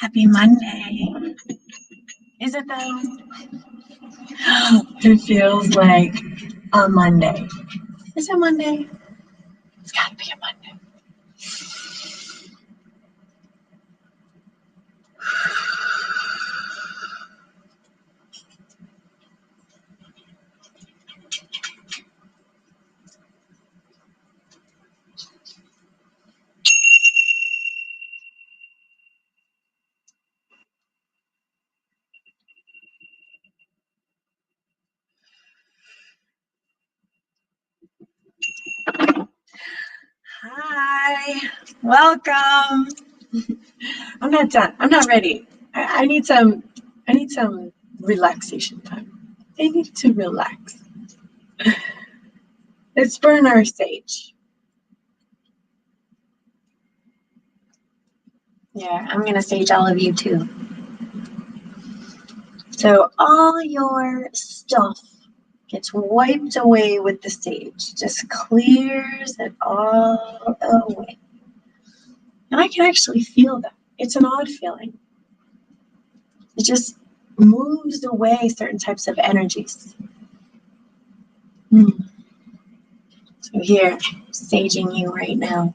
Happy Monday. Is it though? It feels like a Monday. Is it Monday? It's gotta be a Monday. Hi, welcome. I'm not done. I'm not ready. I need some relaxation time. I need to relax. Let's burn our sage. Yeah, I'm gonna sage all of you too. So all your stuff gets wiped away with the sage. Just clears it all away. And I can actually feel that. It's an odd feeling. It just moves away certain types of energies. So here, saging you right now.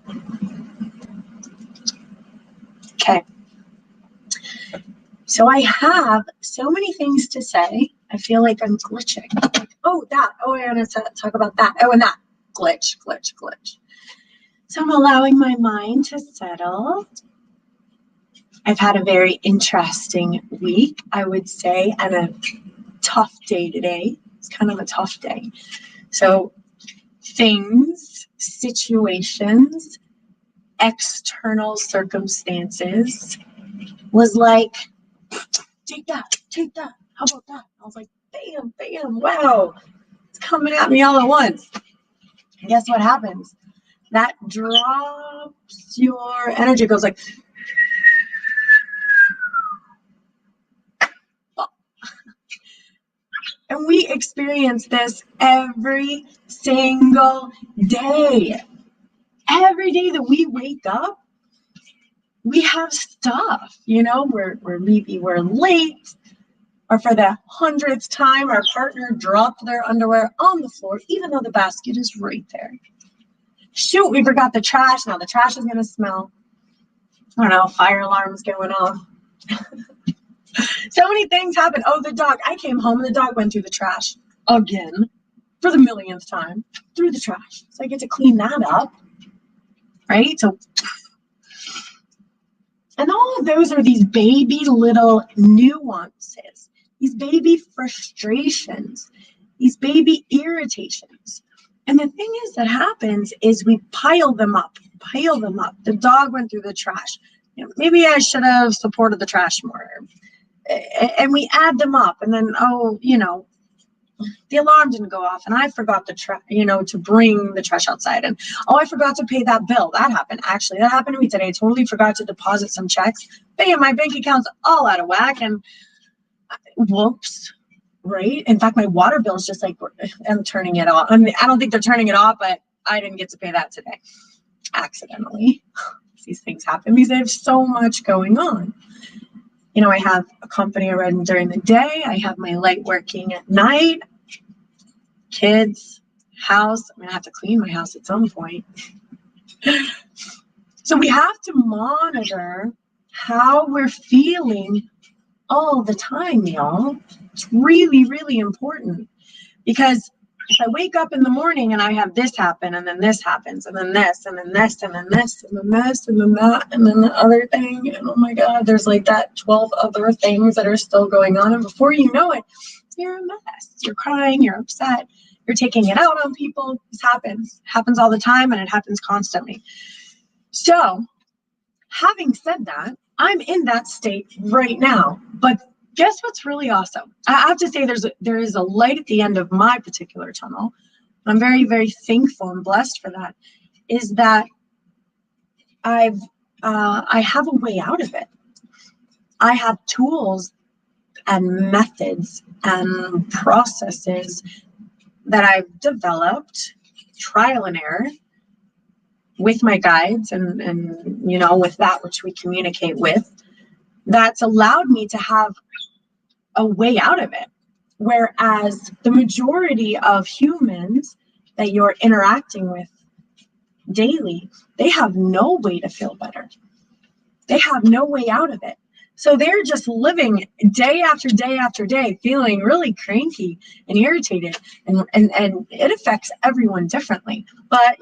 Okay. So I have so many things to say. I feel like I'm glitching. Like, oh, that. Oh, I want to talk about that. Oh, and that. Glitch. So I'm allowing my mind to settle. I've had a very interesting week, I would say, and a tough day today. It's kind of a tough day. So things, situations, external circumstances was like, take that. How about that? I was like, bam, wow. It's coming at me all at once. And guess what happens? That drops your energy. It goes like, and we experience this every single day. Every day that we wake up, we have stuff, maybe we're late, or for the 100th time, our partner dropped their underwear on the floor, even though the basket is right there. Shoot, we forgot the trash. Now the trash is going to smell. I don't know, fire alarms going off. So many things happen. Oh, the dog. I came home and the dog went through the trash again for the millionth time through the trash. So I get to clean that up, right? So, and all of those are these baby little nuances, these baby frustrations, these baby irritations. And the thing is that happens is we pile them up. The dog went through the trash. Maybe I should have supported the trash more. And we add them up, and then, the alarm didn't go off, and I forgot to bring the trash outside, and I forgot to pay that bill. That happened. Actually, that happened to me today. I totally forgot to deposit some checks. Bam, my bank account's all out of whack, and whoops, right? In fact, my water bill is just like, I'm turning it off. I mean, I don't think they're turning it off, but I didn't get to pay that today, accidentally. These things happen because I have so much going on. I have a company I run during the day. I have my light working at night. Kids, house. I'm going to have to clean my house at some point. So we have to monitor how we're feeling all the time, y'all. It's really, really important. Because if I wake up in the morning and I have this happen, and then this happens, and then this, and then this, and then this, and then this, and then that, and then the other thing, and oh my God, there's like that 12 other things that are still going on. And before you know it, you're a mess. You're crying, you're upset, you're taking it out on people. This happens all the time, and it happens constantly. So, having said that, I'm in that state right now, but guess what's really awesome? I have to say there is a light at the end of my particular tunnel. I'm very, very thankful and blessed for that, is that I have a way out of it. I have tools and methods and processes that I've developed, trial and error, with my guides and with that which we communicate with, that's allowed me to have a way out of it. Whereas the majority of humans that you're interacting with daily, they have no way to feel better. They have no way out of it. So they're just living day after day after day, feeling really cranky and irritated, and it affects everyone differently. But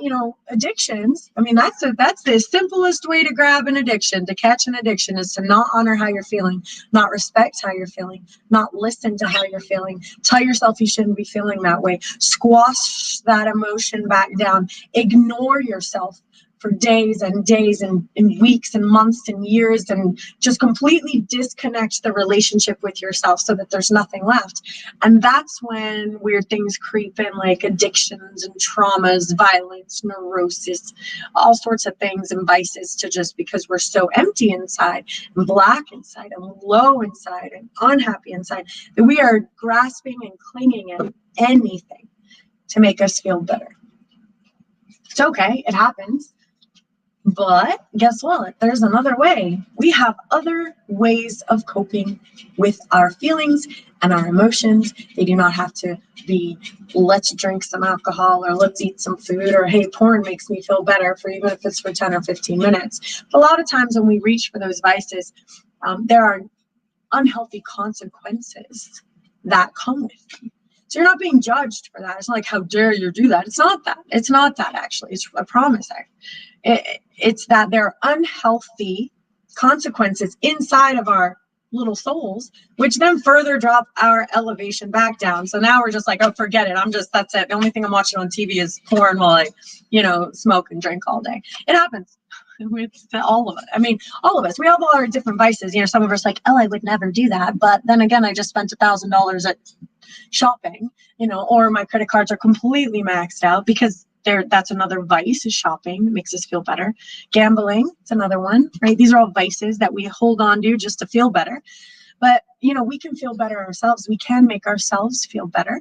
addictions, I mean, that's the simplest way to grab an addiction, to catch an addiction, is to not honor how you're feeling, not respect how you're feeling, not listen to how you're feeling, tell yourself you shouldn't be feeling that way, squash that emotion back down, ignore yourself for days and days and weeks and months and years, and just completely disconnect the relationship with yourself so that there's nothing left. And that's when weird things creep in, like addictions and traumas, violence, neurosis, all sorts of things, and vices, to just because we're so empty inside and black inside and low inside and unhappy inside that we are grasping and clinging at anything to make us feel better. It's okay, it happens. But guess what? There's another way. We have other ways of coping with our feelings and our emotions. They do not have to be, let's drink some alcohol, or let's eat some food, or hey, porn makes me feel better, for even if it's for 10 or 15 minutes. But a lot of times when we reach for those vices, there are unhealthy consequences that come with them. So you're not being judged for that. It's not like, how dare you do that? It's not that. It's not that, actually. It's a promise. It's that there are unhealthy consequences inside of our little souls, which then further drop our elevation back down. So now we're just like, oh, forget it. That's it. The only thing I'm watching on TV is porn while I, smoke and drink all day. It happens with all of us. I mean, all of us. We have all our different vices. Some of us like, oh, I would never do that. But then again, I just spent $1,000 at shopping, or my credit cards are completely maxed out, because that's another vice, is shopping. It makes us feel better. Gambling, it's another one, right? These are all vices that we hold on to just to feel better. But, we can feel better ourselves. We can make ourselves feel better.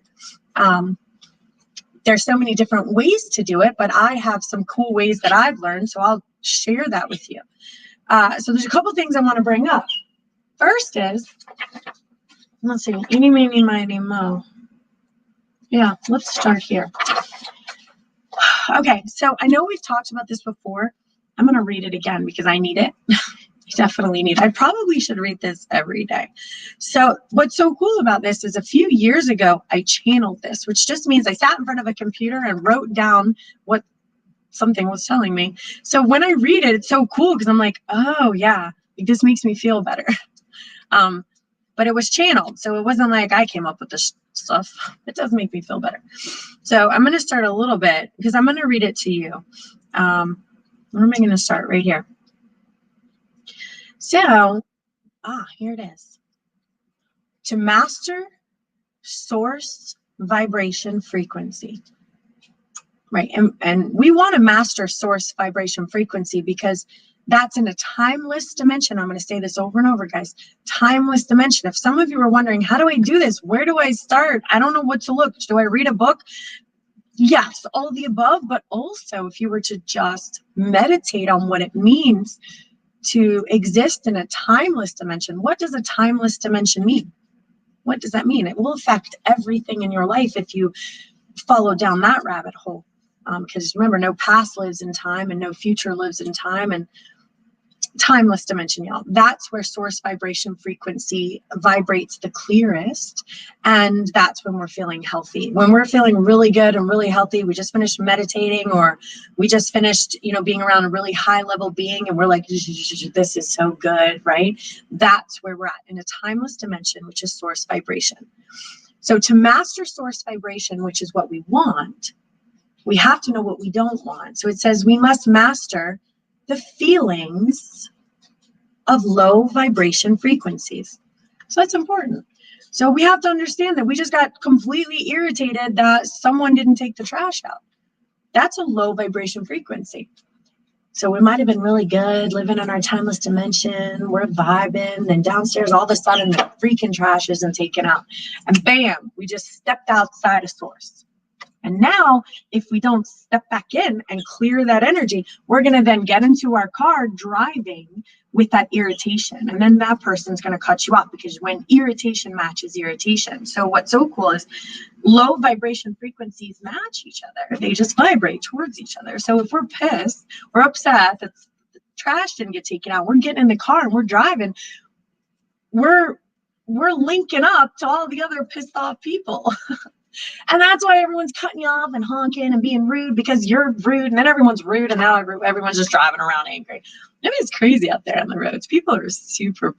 There's so many different ways to do it, but I have some cool ways that I've learned, so I'll share that with you. So there's a couple things I want to bring up. First is, let's see, eeny, meeny, miny, mo. Yeah, let's start here. Okay, so I know we've talked about this before. I'm going to read it again because I need it. I definitely need it. I probably should read this every day. So what's so cool about this is a few years ago, I channeled this, which just means I sat in front of a computer and wrote down what something was telling me. So when I read it, it's so cool because I'm like, oh yeah, this makes me feel better. But it was channeled, so it wasn't like I came up with this stuff. It does make me feel better. So I'm going to start a little bit because I'm going to read it to you. Where am I going to start? Right here. So, here it is. To master source vibration frequency. Right, and we want to master source vibration frequency because that's in a timeless dimension. I'm going to say this over and over, guys. Timeless dimension. If some of you are wondering, how do I do this? Where do I start? I don't know what to look. Do I read a book? Yes, all of the above. But also, if you were to just meditate on what it means to exist in a timeless dimension, what does a timeless dimension mean? What does that mean? It will affect everything in your life if you follow down that rabbit hole. Because remember, no past lives in time and no future lives in time, and timeless dimension, y'all. That's where source vibration frequency vibrates the clearest. And that's when we're feeling healthy. When we're feeling really good and really healthy, we just finished meditating, or we just finished, being around a really high level being, and we're like, this is so good, right? That's where we're at, in a timeless dimension, which is source vibration. So to master source vibration, which is what we want, we have to know what we don't want. So it says we must master the feelings of low vibration frequencies. So that's important. So we have to understand that we just got completely irritated that someone didn't take the trash out. That's a low vibration frequency. So we might have been really good, living in our timeless dimension, we're vibing, and downstairs all of a sudden the freaking trash isn't taken out. And bam, we just stepped outside of source. And now, if we don't step back in and clear that energy, we're going to then get into our car driving with that irritation. And then that person's going to cut you off, because when irritation matches irritation. So what's so cool is low vibration frequencies match each other. They just vibrate towards each other. So if we're pissed, we're upset that the trash didn't get taken out, we're getting in the car and we're driving, we're linking up to all the other pissed off people. And that's why everyone's cutting you off and honking and being rude, because you're rude, and then everyone's rude, and now everyone's just driving around angry. I mean, it's crazy out there on the roads. People are super,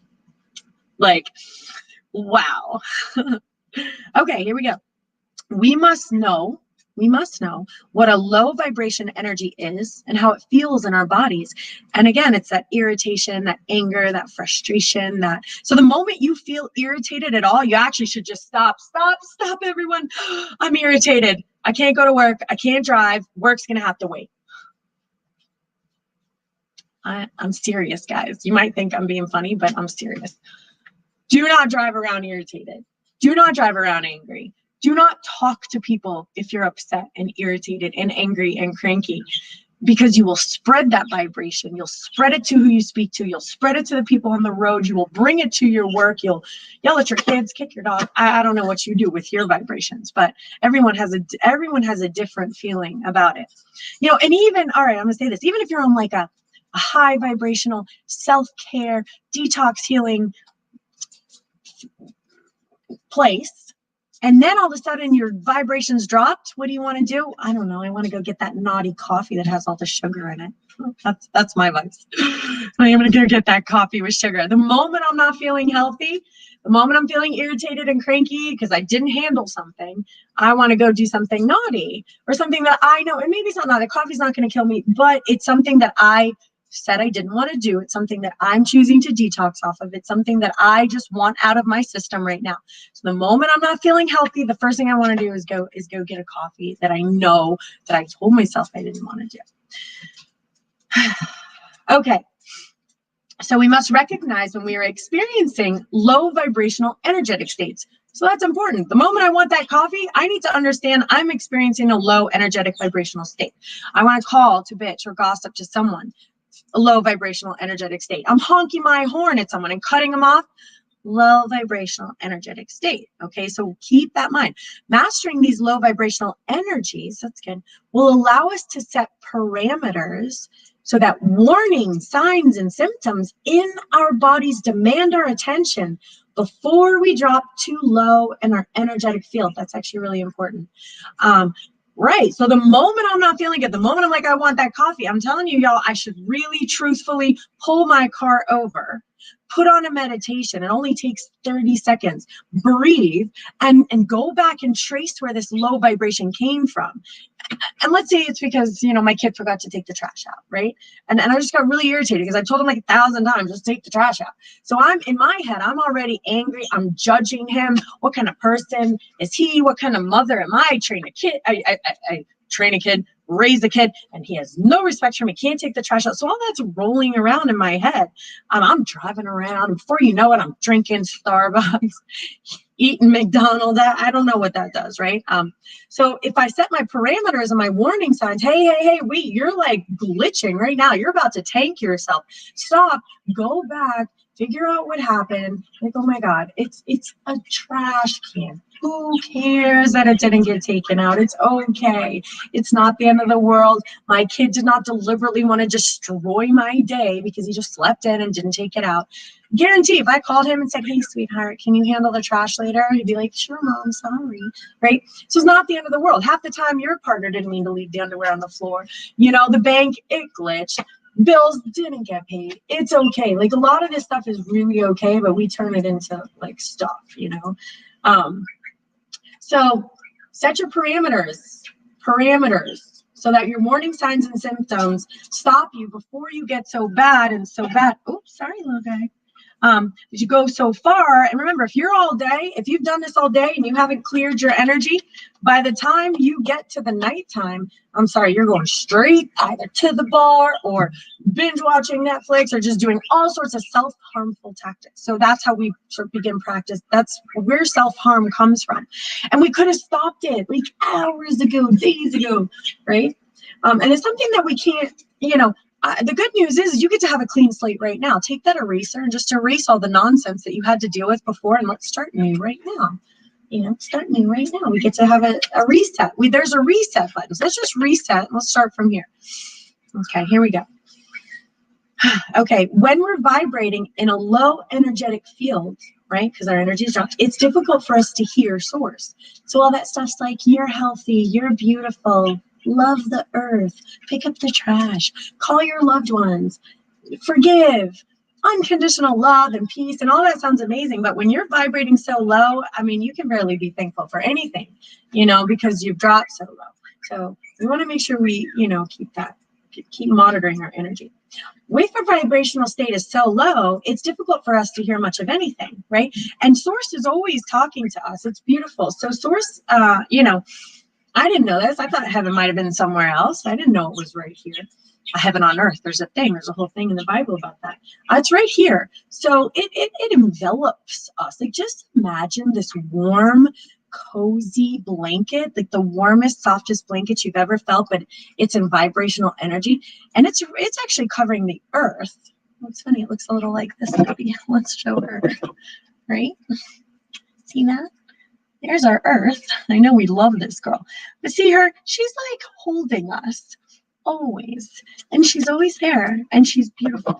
like, wow. Okay, here we go. We must know what a low vibration energy is and how it feels in our bodies. And again, it's that irritation, that anger, that frustration, so the moment you feel irritated at all, you actually should just stop, everyone. I'm irritated. I can't go to work. I can't drive. Work's going to have to wait. I'm serious, guys. You might think I'm being funny, but I'm serious. Do not drive around irritated. Do not drive around angry. Do not talk to people if you're upset and irritated and angry and cranky, because you will spread that vibration. You'll spread it to who you speak to. You'll spread it to the people on the road. You will bring it to your work. You'll yell at your kids, kick your dog. I don't know what you do with your vibrations, but everyone has a different feeling about it. And even, all right, I'm gonna say this, even if you're on like a high vibrational self-care, detox healing place, and then all of a sudden your vibrations dropped, what do you want to do? I don't know. I want to go get that naughty coffee that has all the sugar in it. That's my vice. I'm going to go get that coffee with sugar. The moment I'm not feeling healthy, the moment I'm feeling irritated and cranky because I didn't handle something, I want to go do something naughty or something that I know, and maybe it's not naughty. Coffee's not going to kill me, but it's something that I said I didn't want to do. It's something that I'm choosing to detox off of. It's something that I just want out of my system right now. So the moment I'm not feeling healthy, the first thing I want to do is go get a coffee that I know that I told myself I didn't want to do. Okay. So we must recognize when we are experiencing low vibrational energetic states. So that's important. The moment I want that coffee, I need to understand I'm experiencing a low energetic vibrational state. I want to call to bitch or gossip to someone. A low vibrational energetic state. I'm honking my horn at someone and cutting them off. Low vibrational energetic state. Okay, so keep that in mind. Mastering these low vibrational energies, that's good, will allow us to set parameters so that warning signs and symptoms in our bodies demand our attention before we drop too low in our energetic field. That's actually really important. Right. So the moment I'm not feeling good, the moment I'm like, I want that coffee, I'm telling you, y'all, I should really truthfully pull my car over, put on a meditation. It only takes 30 seconds. Breathe and go back and trace where this low vibration came from. And let's say it's because, my kid forgot to take the trash out, right? And I just got really irritated because I told him like 1,000 times, just take the trash out. So I'm in my head, I'm already angry. I'm judging him. What kind of person is he? What kind of mother am I? Train a kid. I train a kid, raise a kid, and he has no respect for me. Can't take the trash out. So all that's rolling around in my head. I'm driving around. Before you know it, I'm drinking Starbucks, eating McDonald's. I don't know what that does, right? So if I set my parameters and my warning signs, hey, wait, you're like glitching right now. You're about to tank yourself. Stop, go back, figure out what happened. Like, oh my God, it's a trash can. Who cares that it didn't get taken out? It's okay. It's not the end of the world. My kid did not deliberately want to destroy my day because he just slept in and didn't take it out. Guarantee if I called him and said, hey, sweetheart, can you handle the trash later? He'd be like, sure, Mom, sorry, right? So it's not the end of the world. Half the time your partner didn't mean to leave the underwear on the floor. The bank, it glitched. Bills didn't get paid. It's okay. Like a lot of this stuff is really okay, but we turn it into like stuff, So set your parameters so that your warning signs and symptoms stop you before you get so bad. Oops, sorry, little guy. You go so far. And remember, if you've done this all day and you haven't cleared your energy, by the time you get to the nighttime, I'm sorry, you're going straight either to the bar or binge watching Netflix or just doing all sorts of self-harmful tactics. So that's how we sort of begin practice. That's where self-harm comes from. And we could have stopped it like hours ago, days ago, right? And it's something that we can't, the good news is you get to have a clean slate right now. Take that eraser and just erase all the nonsense that you had to deal with before, and let's start new right now. Start new right now. We get to have a reset. There's a reset button. So let's just reset. And let's start from here. Okay, here we go. Okay, when we're vibrating in a low energetic field, right, because our energy is dropped, it's difficult for us to hear source. So all that stuff's like, you're healthy, you're beautiful, love the earth, pick up the trash, call your loved ones, forgive, unconditional love and peace, and all that sounds amazing. But when you're vibrating so low, I mean, you can barely be thankful for anything, because you've dropped so low. So we want to make sure we, keep monitoring our energy. If our vibrational state is so low, it's difficult for us to hear much of anything, right? And source is always talking to us. It's beautiful. So source, I didn't know this. I thought heaven might have been somewhere else. I didn't know it was right here. A heaven on earth. There's a whole thing in the Bible about that. It's right here. So it envelops us. Like, just imagine this warm, cozy blanket, like the warmest, softest blanket you've ever felt, but it's in vibrational energy, and it's actually covering the earth. It's funny, it looks a little like this maybe. Let's show her, right? See that? There's our earth. I know we love this girl, but see her, she's like holding us always, and she's always there, and she's beautiful.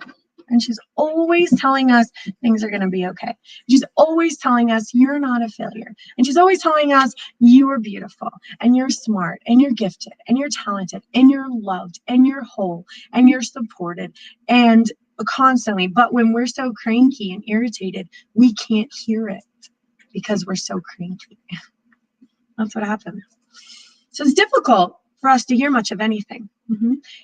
And she's always telling us things are going to be okay. She's always telling us you're not a failure. And she's always telling us you are beautiful, and you're smart, and you're gifted, and you're talented, and you're loved, and you're whole, and you're supported, and constantly. But when we're so cranky and irritated, we can't hear it because we're so cranky. That's what happens. So it's difficult for us to hear much of anything.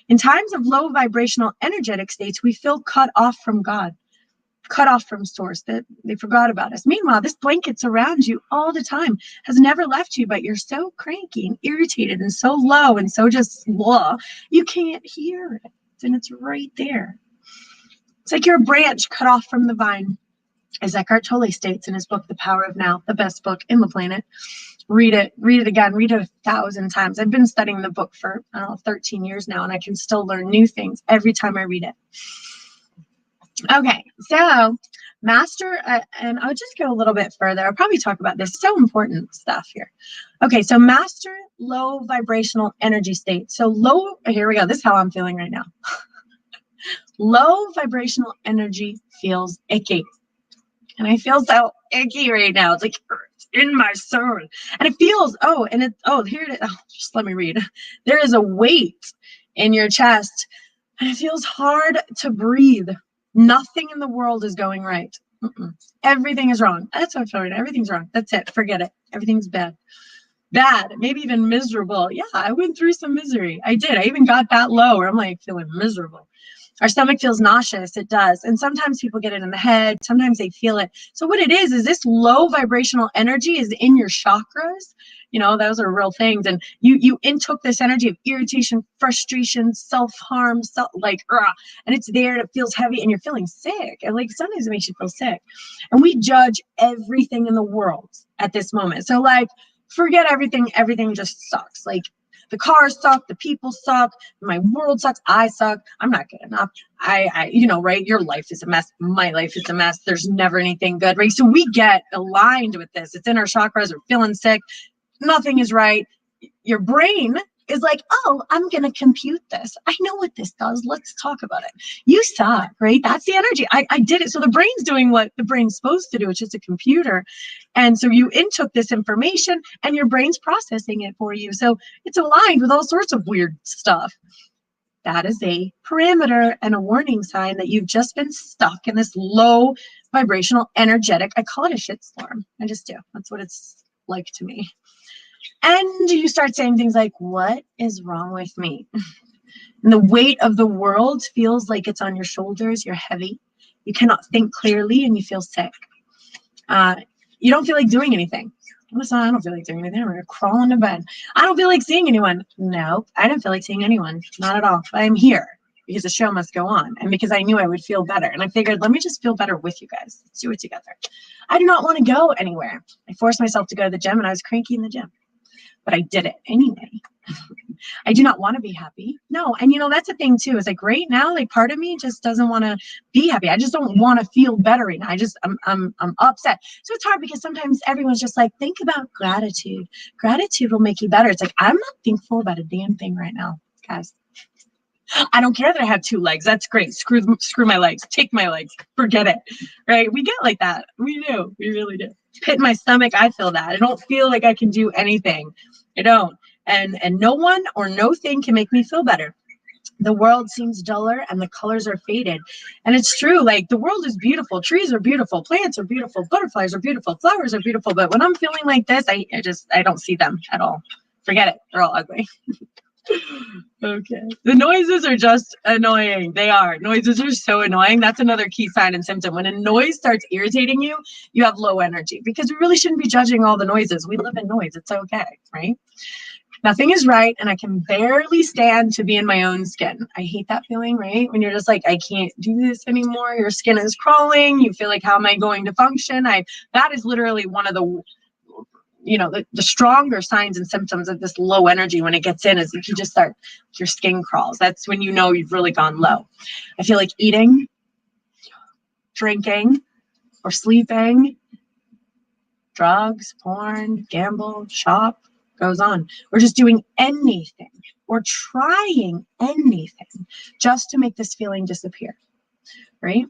In times of low vibrational energetic states, we feel cut off from God, cut off from source, that they forgot about us. Meanwhile, this blanket's around you all the time, has never left you, but you're so cranky and irritated and so low and so just blah, you can't hear it. And it's right there. It's like you're a branch cut off from the vine. As Eckhart Tolle states in his book, The Power of Now, the best book in the planet. Read it again, read it 1,000 times. I've been studying the book for, 13 years now, and I can still learn new things every time I read it. Okay, so master, and I'll just go a little bit further. I'll probably talk about this. So important stuff here. Okay, so master low vibrational energy state. So here we go. This is how I'm feeling right now. Low vibrational energy feels icky. And I feel so icky right now. It's like in my soul. And it feels, here it is. Oh, just let me read. There is a weight in your chest, and it feels hard to breathe. Nothing in the world is going right. Everything is wrong. That's what I'm feeling. Everything's wrong. That's it. Forget it. Everything's bad. Bad. Maybe even miserable. Yeah, I went through some misery. I did. I even got that low where I'm like feeling miserable. Our stomach feels nauseous. It does. And sometimes people get it in the head. Sometimes they feel it. So what it is this low vibrational energy is in your chakras. Those are real things. And you intook this energy of irritation, frustration, self-harm, and it's there and it feels heavy and you're feeling sick. And like sometimes it makes you feel sick. And we judge everything in the world at this moment. So like, forget everything. Everything just sucks. Like, the cars suck, the people suck, my world sucks, I suck, I'm not good enough. Right? Your life is a mess, my life is a mess, there's never anything good, right? So we get aligned with this. It's in our chakras, we're feeling sick, nothing is right. Your brain is like, oh, I'm going to compute this. I know what this does. Let's talk about it. You suck, right? That's the energy. I did it. So the brain's doing what the brain's supposed to do. It's just a computer. And so you intook this information and your brain's processing it for you. So it's aligned with all sorts of weird stuff. That is a parameter and a warning sign that you've just been stuck in this low vibrational, energetic, I call it a shitstorm. I just do. That's what it's like to me. And you start saying things like, what is wrong with me? And the weight of the world feels like it's on your shoulders. You're heavy. You cannot think clearly and you feel sick. You don't feel like doing anything. Listen, I don't feel like doing anything. I'm going to crawl into bed. I don't feel like seeing anyone. No, I didn't feel like seeing anyone. Not at all. I'm here because the show must go on and because I knew I would feel better. And I figured, let me just feel better with you guys. Let's do it together. I do not want to go anywhere. I forced myself to go to the gym and I was cranky in the gym, but I did it anyway. I do not want to be happy. No. And that's the thing too, is like right now, like part of me just doesn't want to be happy. I just don't want to feel better right now. I'm upset. So it's hard because sometimes everyone's just like, think about gratitude. Gratitude will make you better. It's like, I'm not thankful about a damn thing right now, guys. I don't care that I have 2 legs. That's great. Screw my legs. Take my legs. Forget it. Right? We get like that. We do. We really do. Pit in my stomach. I feel that. I don't feel like I can do anything. I don't. And no one or no thing can make me feel better. The world seems duller and the colors are faded. And it's true. Like the world is beautiful. Trees are beautiful. Plants are beautiful. Butterflies are beautiful. Flowers are beautiful. But when I'm feeling like this, I don't see them at all. Forget it. They're all ugly. Okay. The noises are just annoying. They are. Noises are so annoying. That's another key sign and symptom. When a noise starts irritating you, you have low energy because we really shouldn't be judging all the noises. We live in noise. It's okay, right? Nothing is right, and I can barely stand to be in my own skin. I hate that feeling, right? When you're just like, I can't do this anymore. Your skin is crawling. You feel like, how am I going to function? That is literally one of the stronger signs and symptoms of this low energy when it gets in is if you just start, your skin crawls. That's when you know you've really gone low. I feel like eating, drinking, or sleeping, drugs, porn, gamble, shop, goes on. We're just doing anything or trying anything just to make this feeling disappear, right?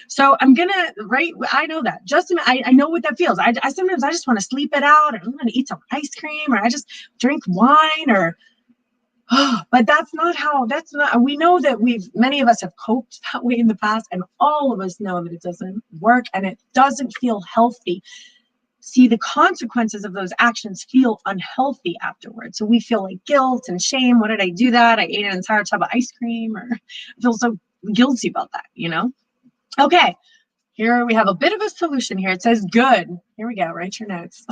So I'm gonna, right? I know that. I know what that feels. I sometimes I just want to sleep it out, or I'm gonna eat some ice cream, or I just drink wine, or but that's not. We know that many of us have coped that way in the past, and all of us know that it doesn't work and it doesn't feel healthy. See, the consequences of those actions feel unhealthy afterwards. So we feel like guilt and shame. What did I do that? I ate an entire tub of ice cream, or I feel so guilty about that, Okay, here we have a bit of a solution here. It says good. Here we go. Write your notes.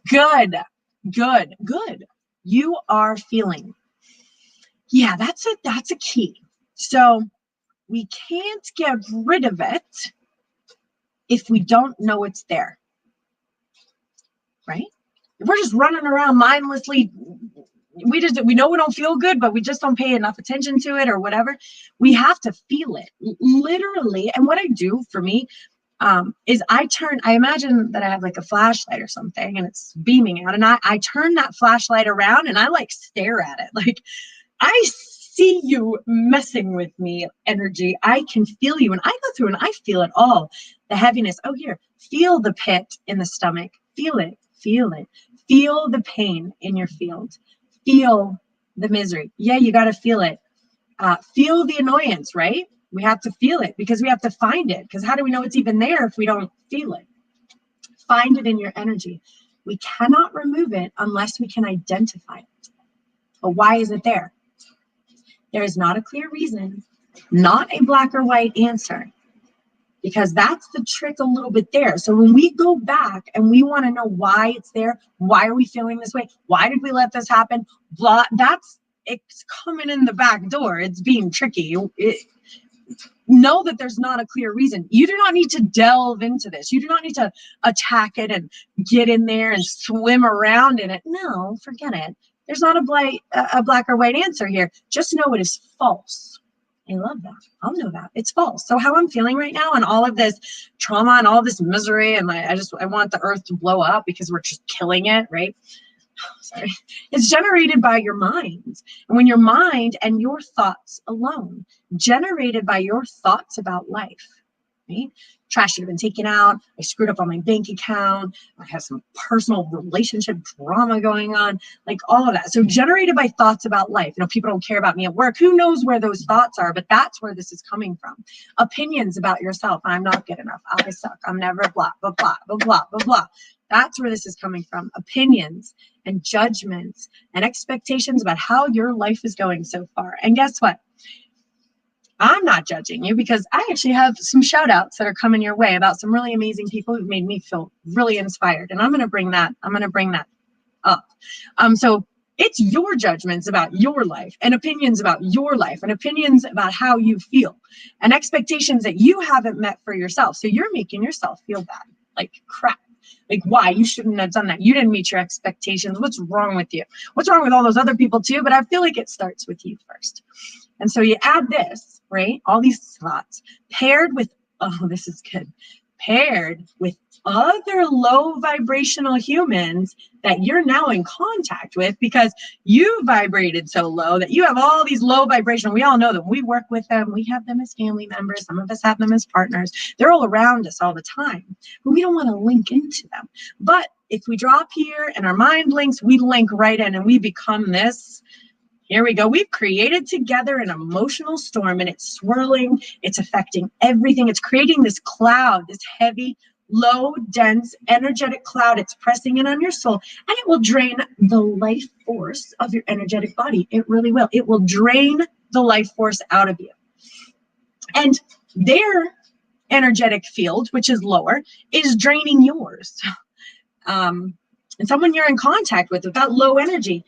Good. You are feeling. Yeah, that's a key. So we can't get rid of it if we don't know it's there. Right? If we're just running around mindlessly, we know we don't feel good, but we just don't pay enough attention to it or whatever. We have to feel it literally. And what I do for me is I imagine that I have like a flashlight or something and it's beaming out, and I turn that flashlight around and I like stare at it. Like, I see you messing with me, energy. I can feel you. And I go through and I feel it all. The heaviness. Oh, here, feel the pit in the stomach. Feel it. Feel it. Feel the pain in your field. Feel the misery. Yeah, you got to feel it. Feel the annoyance, right? We have to feel it because we have to find it. Because how do we know it's even there if we don't feel it? Find it in your energy. We cannot remove it unless we can identify it. But why is it there? There is not a clear reason, not a black or white answer. Because that's the trick a little bit there. So when we go back and we want to know why it's there, why are we feeling this way? Why did we let this happen? Blah, it's coming in the back door. It's being tricky. Know that there's not a clear reason. You do not need to delve into this. You do not need to attack it and get in there and swim around in it. No, forget it. There's not a black or white answer here. Just know it is false. I love that. I'll know that. It's false. So how I'm feeling right now and all of this trauma and all this misery and I want the earth to blow up because we're just killing it, right? Sorry. It's generated by your mind. And when your mind and your thoughts alone, generated by your thoughts about life, right? Trash should have been taken out. I screwed up on my bank account. I have some personal relationship drama going on, like all of that. So generated by thoughts about life. People don't care about me at work. Who knows where those thoughts are? But that's where this is coming from. Opinions about yourself. I'm not good enough. I suck. I'm never blah, blah, blah, blah, blah, blah, blah. That's where this is coming from. Opinions and judgments and expectations about how your life is going so far. And guess what? I'm not judging you because I actually have some shout outs that are coming your way about some really amazing people who've made me feel really inspired. And I'm going to bring that up. So it's your judgments about your life and opinions about your life and opinions about how you feel and expectations that you haven't met for yourself. So you're making yourself feel bad, like crap. Like, why? You shouldn't have done that. You didn't meet your expectations. What's wrong with you? What's wrong with all those other people too? But I feel like it starts with you first. And so you add this, right? All these thoughts paired with, oh, this is good, paired with other low vibrational humans that you're now in contact with because you vibrated so low that you have all these low vibrational. We all know them. We work with them. We have them as family members. Some of us have them as partners. They're all around us all the time, but we don't want to link into them. But if we drop here and our mind links, we link right in and we become this. Here we go. We've created together an emotional storm and it's swirling. It's affecting everything. It's creating this cloud, this heavy, low, dense, energetic cloud. It's pressing in on your soul and it will drain the life force of your energetic body. It really will. It will drain the life force out of you. And their energetic field, which is lower, is draining yours. And someone you're in contact with that low energy,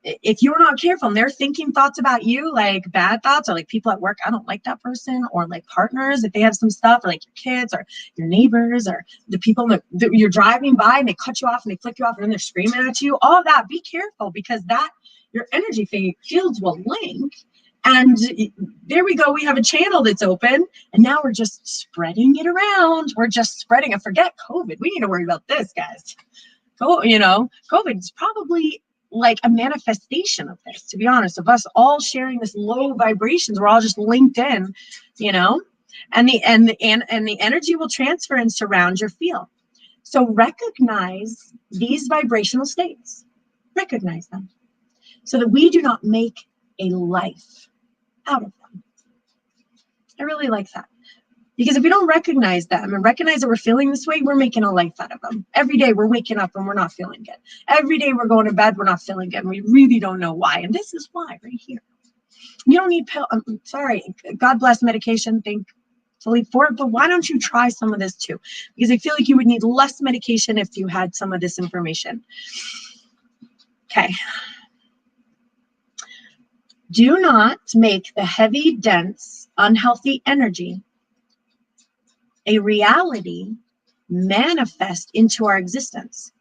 if you're not careful and they're thinking thoughts about you, like bad thoughts, or like people at work, I don't like that person, or like partners, if they have some stuff, or like your kids or your neighbors or the people that you're driving by and they cut you off and they flick you off and then they're screaming at you, all of that, be careful because that your energy fields will link. And there we go. We have a channel that's open and now we're just spreading it around. We're just spreading it. Forget COVID. We need to worry about this, guys. COVID is probably like a manifestation of this, to be honest, of us all sharing this low vibrations. We're all just linked in, and the energy will transfer and surround your field. So recognize these vibrational states, recognize them so that we do not make a life out of them. I really like that. Because if we don't recognize them and recognize that we're feeling this way, we're making a life out of them. Every day we're waking up and we're not feeling good. Every day we're going to bed, we're not feeling good. And we really don't know why. And this is why right here. You don't need God bless medication, thankfully for it. But why don't you try some of this too? Because I feel like you would need less medication if you had some of this information. Okay. Do not make the heavy, dense, unhealthy energy a reality manifest into our existence,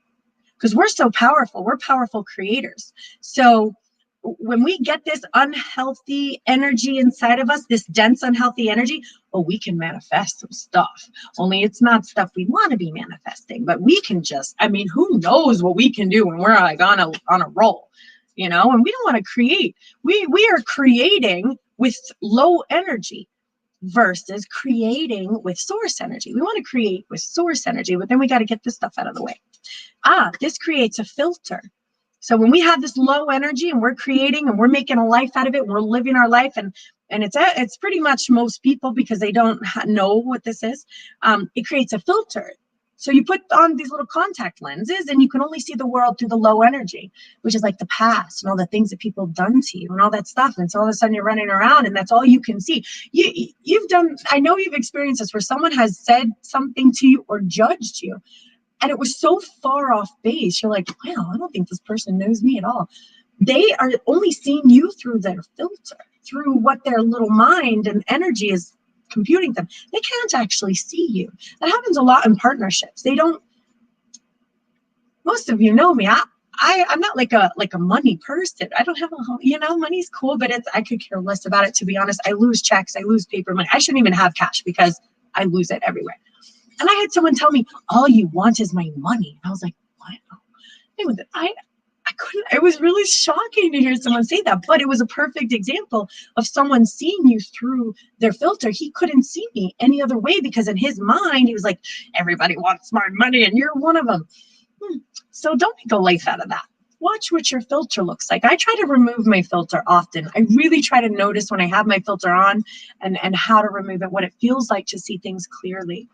because we're so powerful. We're powerful creators. So when we get this unhealthy energy inside of us, this dense, unhealthy energy, we can manifest some stuff. Only it's not stuff we want to be manifesting, but we can just, who knows what we can do when we're like on a roll, and we don't want to create. We are creating with low energy versus creating with source energy. We want to create with source energy, but then we got to get this stuff out of the way. This creates a filter. So when we have this low energy and we're creating and we're making a life out of it, and we're living our life, and it's pretty much most people because they don't know what this is. It creates a filter. So you put on these little contact lenses and you can only see the world through the low energy, which is like the past and all the things that people have done to you and all that stuff. And so all of a sudden you're running around and that's all you can see. I know you've experienced this where someone has said something to you or judged you and it was so far off base. You're like, wow, I don't think this person knows me at all. They are only seeing you through their filter, through what their little mind and energy is computing them. They can't actually see you. That happens a lot in partnerships. Most of you know me. I'm not like a money person. I don't have money's cool, but I could care less about it, to be honest. I lose checks, I lose paper money. I shouldn't even have cash because I lose it everywhere. And I had someone tell me, all you want is my money. And I was like, what? It was really shocking to hear someone say that, but it was a perfect example of someone seeing you through their filter. He couldn't see me any other way because in his mind, he was like, everybody wants my money and you're one of them. So don't make a life out of that. Watch what your filter looks like. I try to remove my filter often. I really try to notice when I have my filter on and how to remove it, what it feels like to see things clearly.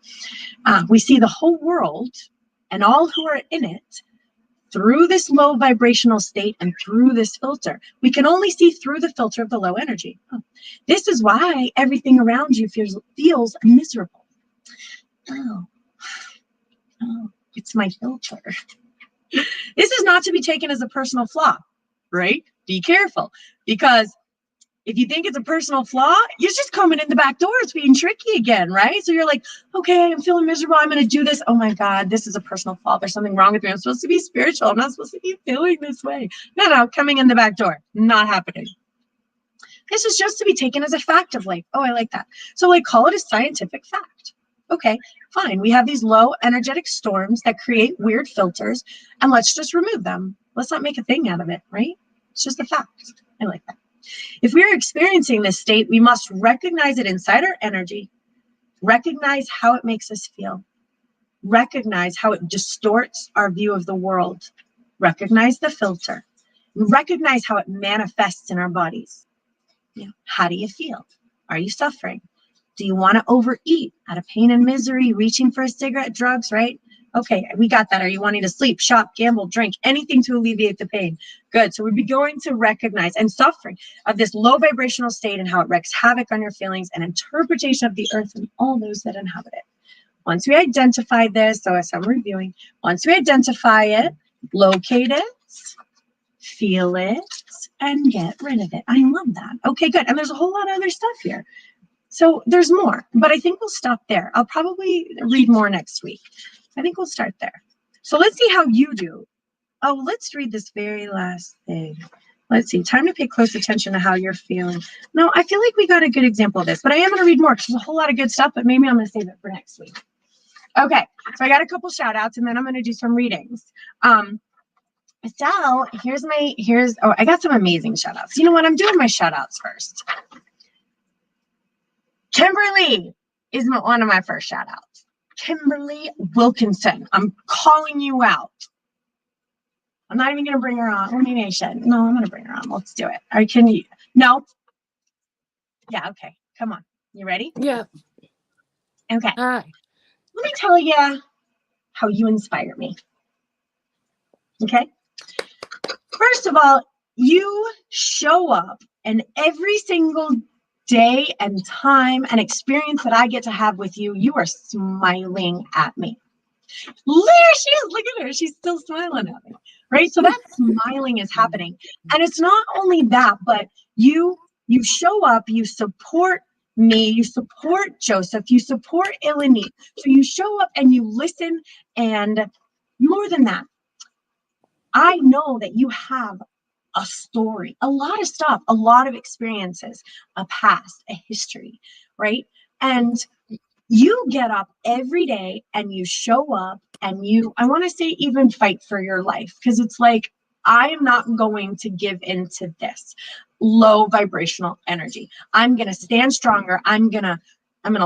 We see the whole world and all who are in it through this low vibrational state and through this filter. We can only see through the filter of the low energy. This is why everything around you feels miserable. Oh, it's my filter. This is not to be taken as a personal flaw, right? Be careful, because if you think it's a personal flaw, you're just coming in the back door. It's being tricky again, right? So you're like, okay, I'm feeling miserable. I'm going to do this. Oh my God, this is a personal flaw. There's something wrong with me. I'm supposed to be spiritual. I'm not supposed to be feeling this way. No, coming in the back door. Not happening. This is just to be taken as a fact of like, oh, I like that. So like, call it a scientific fact. Okay, fine. We have these low energetic storms that create weird filters, and let's just remove them. Let's not make a thing out of it, right? It's just a fact. I like that. If we are experiencing this state, we must recognize it inside our energy, recognize how it makes us feel, recognize how it distorts our view of the world, recognize the filter, recognize how it manifests in our bodies. How do you feel? Are you suffering? Do you want to overeat out of pain and misery, reaching for a cigarette, drugs, right? Okay, we got that. Are you wanting to sleep, shop, gamble, drink, anything to alleviate the pain? Good. So we'd be going to recognize and suffering of this low vibrational state and how it wreaks havoc on your feelings and interpretation of the earth and all those that inhabit it. Once we identify this, so as I'm reviewing, once we identify it, locate it, feel it, and get rid of it. I love that. Okay, good. And there's a whole lot of other stuff here. So there's more, but I think we'll stop there. I'll probably read more next week. I think we'll start there. So let's see how you do. Oh, let's read this very last thing. Let's see. Time to pay close attention to how you're feeling. No, I feel like we got a good example of this, but I am going to read more because there's a whole lot of good stuff, but maybe I'm going to save it for next week. Okay, so I got a couple shout outs and then I'm going to do some readings. So I got some amazing shout outs. You know what? I'm doing my shout outs first. Kimberly is one of my first shout outs. Kimberly Wilkinson. I'm calling you out. I'm not even going to bring her on. Or maybe I should. No, I'm going to bring her on. Let's do it. Can you? No? Yeah, okay. Come on. You ready? Yeah. Okay. All right. Let me tell you how you inspire me. Okay? First of all, you show up, and every single day and time and experience that I get to have with you, you are smiling at me. There she is. Look at her. She's still smiling at me. Right? So that smiling is happening. And it's not only that, but you show up, you support me, you support Joseph, you support Eleni. So you show up and you listen, and more than that, I know that you have a story, a lot of stuff, a lot of experiences, a past, a history, right? And you get up every day and you show up and I want to say even fight for your life, because it's like, I am not going to give into this low vibrational energy. I'm going to stand stronger. I'm going to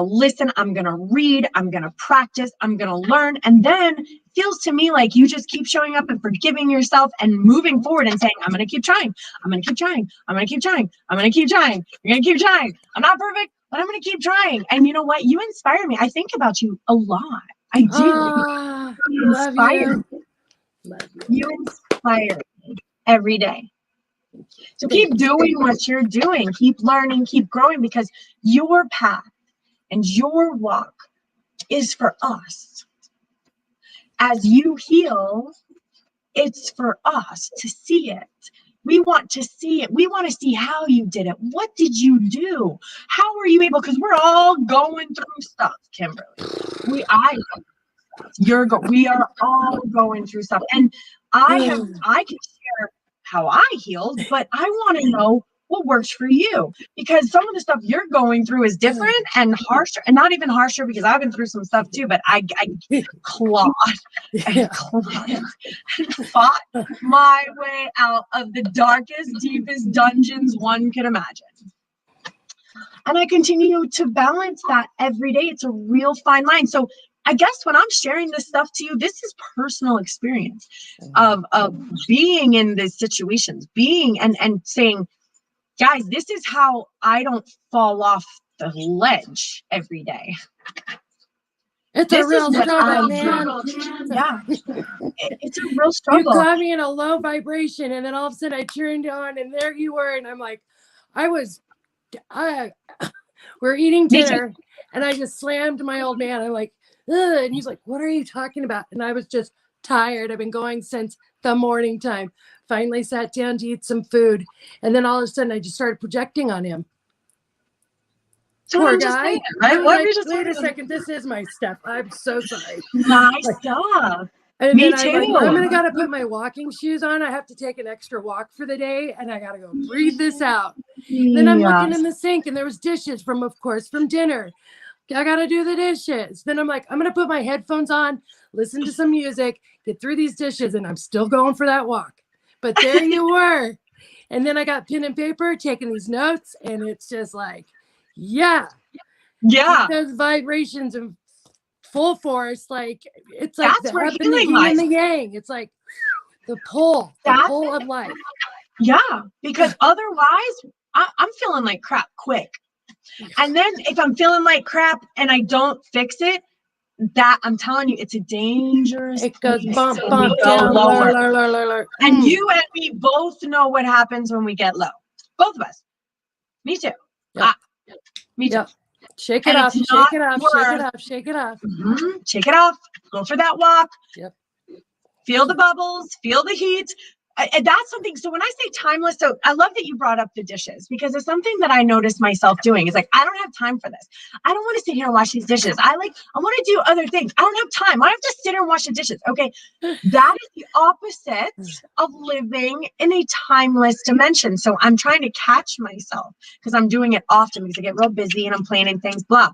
listen. I'm going to read. I'm going to practice. I'm going to learn. And then it feels to me like you just keep showing up and forgiving yourself and moving forward and saying, I'm going to keep trying. I'm going to keep trying. I'm going to keep trying. I'm going to keep trying. I'm going to keep trying. I'm not perfect, but I'm going to keep trying. And you know what? You inspire me. I think about you a lot. I do. You inspire me. You inspire me every day. So keep doing what you're doing. Keep learning, keep growing, because your path and your walk is for us. As you heal, it's for us to see it. We want to see it. We want to see how you did it. What did you do? How were you able? Because we're all going through stuff, Kimberly. We are all going through stuff. And I can share how I healed, but I want to know what works for you, because some of the stuff you're going through is different and harsher, and not even harsher, because I've been through some stuff too, but I clawed and fought my way out of the darkest, deepest dungeons one could imagine. And I continue to balance that every day. It's a real fine line. So I guess when I'm sharing this stuff to you, this is personal experience of being in these situations, being and saying, guys, this is how I don't fall off the ledge every day. It's This a real is what I struggle, man. yeah, it's a real You struggle. caught me in a low vibration, and then all of a sudden I turned on, and there you were, and I'm like, we're eating dinner, and I just slammed my old man. I'm like, ugh, and he's like, what are you talking about? And I was just tired. I've been going since the morning time. Finally sat down to eat some food, and then all of a sudden I just started projecting on him. Poor guy. Saying, right? Like, wait a second, this is my stuff. I'm so sorry. My stuff. And Me then too. I'm gonna gotta put my walking shoes on. I have to take an extra walk for the day, and I gotta go breathe this out. And then I'm looking in the sink, and there was dishes from dinner. I gotta do the dishes. Then I'm like, I'm gonna put my headphones on, listen to some music, get through these dishes, and I'm still going for that walk. But there you were. And then I got pen and paper, taking these notes, and it's just like, yeah. Those vibrations in full force, like it's like that's the where up and the yin and the yang. It's like the pull of life. Yeah, because otherwise I'm feeling like crap quick. And then if I'm feeling like crap and I don't fix it, that I'm telling you, it's a dangerous. It goes bump down, lower. And you and me both know what happens when we get low. Both of us. Me too. Yep. Me too. Yep. Shake it off. Shake it off. Shake it off. Shake it off. Shake it off. Go for that walk. Yep. Feel the bubbles. Feel the heat. And that's something. So when I say timeless, so I love that you brought up the dishes, because it's something that I noticed myself doing. It's like, I don't have time for this. I don't want to sit here and wash these dishes. I want to do other things. I don't have time. I have to sit here and wash the dishes. Okay. That is the opposite of living in a timeless dimension. So I'm trying to catch myself, because I'm doing it often because I get real busy and I'm planning things, blah.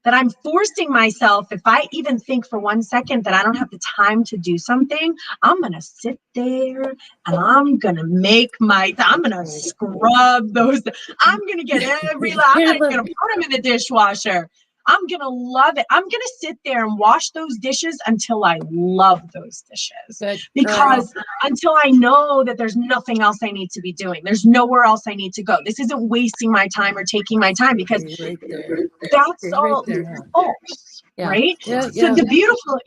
That I'm forcing myself, if I even think for 1 second that I don't have the time to do something, I'm going to sit there and I'm going to scrub those. I'm going to get I'm not going to put them in the dishwasher. I'm going to love it. I'm going to sit there and wash those dishes until I love those dishes. Because until I know that there's nothing else I need to be doing, there's nowhere else I need to go. This isn't wasting my time or taking my time, because that's all false, right? Yeah, so the beautiful,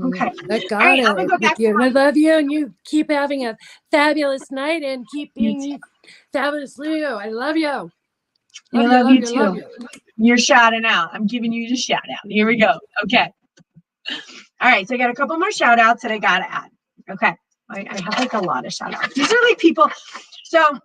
okay. I got it. I'm gonna go back to I love you, and you keep having a fabulous night and keep being fabulous, Leo. I love you. I love you too. You're shouting out. I'm giving you the shout out. Here we go. Okay. All right. So I got a couple more shout outs that I got to add. Okay. I have like a lot of shout outs. These are like people. So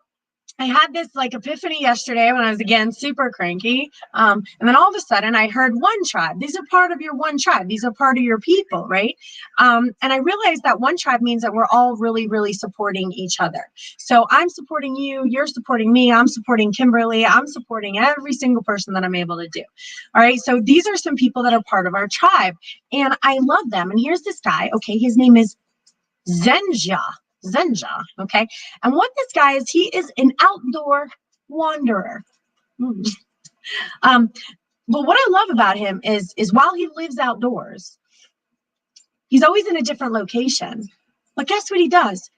I had this like epiphany yesterday when I was again super cranky. And then all of a sudden I heard one tribe. These are part of your one tribe. These are part of your people, right? And I realized that one tribe means that we're all really, really supporting each other. So I'm supporting you, you're supporting me, I'm supporting Kimberly, I'm supporting every single person that I'm able to do. All right. So these are some people that are part of our tribe, and I love them. And here's this guy. Okay. His name is Zenja. Okay. And what this guy is, he is an outdoor wanderer. But what I love about him is while he lives outdoors, he's always in a different location. But guess what he does?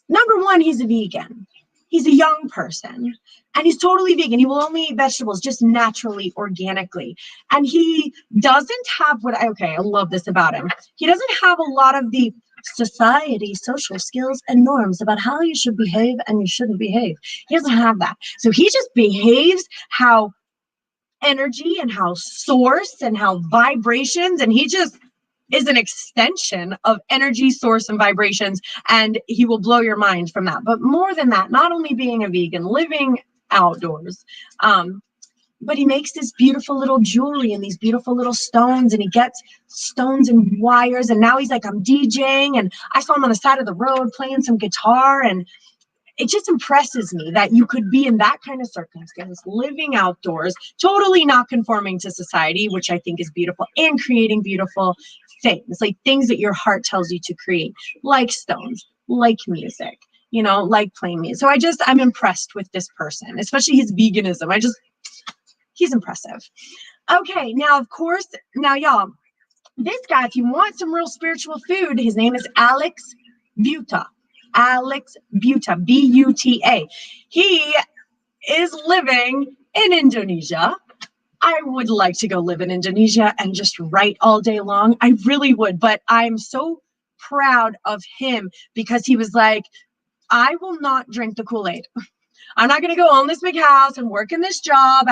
Number one, he's a vegan. He's a young person, and he's totally vegan. He will only eat vegetables just naturally, organically. And he doesn't have I love this about him. He doesn't have a lot of the society, social skills, and norms about how you should behave and you shouldn't behave. He doesn't have that. So he just behaves how energy and how source and how vibrations, and he just is an extension of energy, source, and vibrations, and he will blow your mind from that. But more than that, not only being a vegan, living outdoors, but he makes this beautiful little jewelry and these beautiful little stones, and he gets stones and wires, and now he's like, I'm DJing, and I saw him on the side of the road playing some guitar, and it just impresses me that you could be in that kind of circumstance, living outdoors, totally not conforming to society, which I think is beautiful, and creating beautiful things, like things that your heart tells you to create, like stones, like music, like playing music. So I'm impressed with this person, especially his veganism. He's impressive. Okay, now, of course, y'all, this guy, if you want some real spiritual food, his name is Alex Buta. B-U-T-A. He is living in Indonesia, I would like to go live in Indonesia and just write all day long. I really would. But I'm so proud of him because he was like, I will not drink the Kool-Aid. I'm not going to go own this big house and work in this job.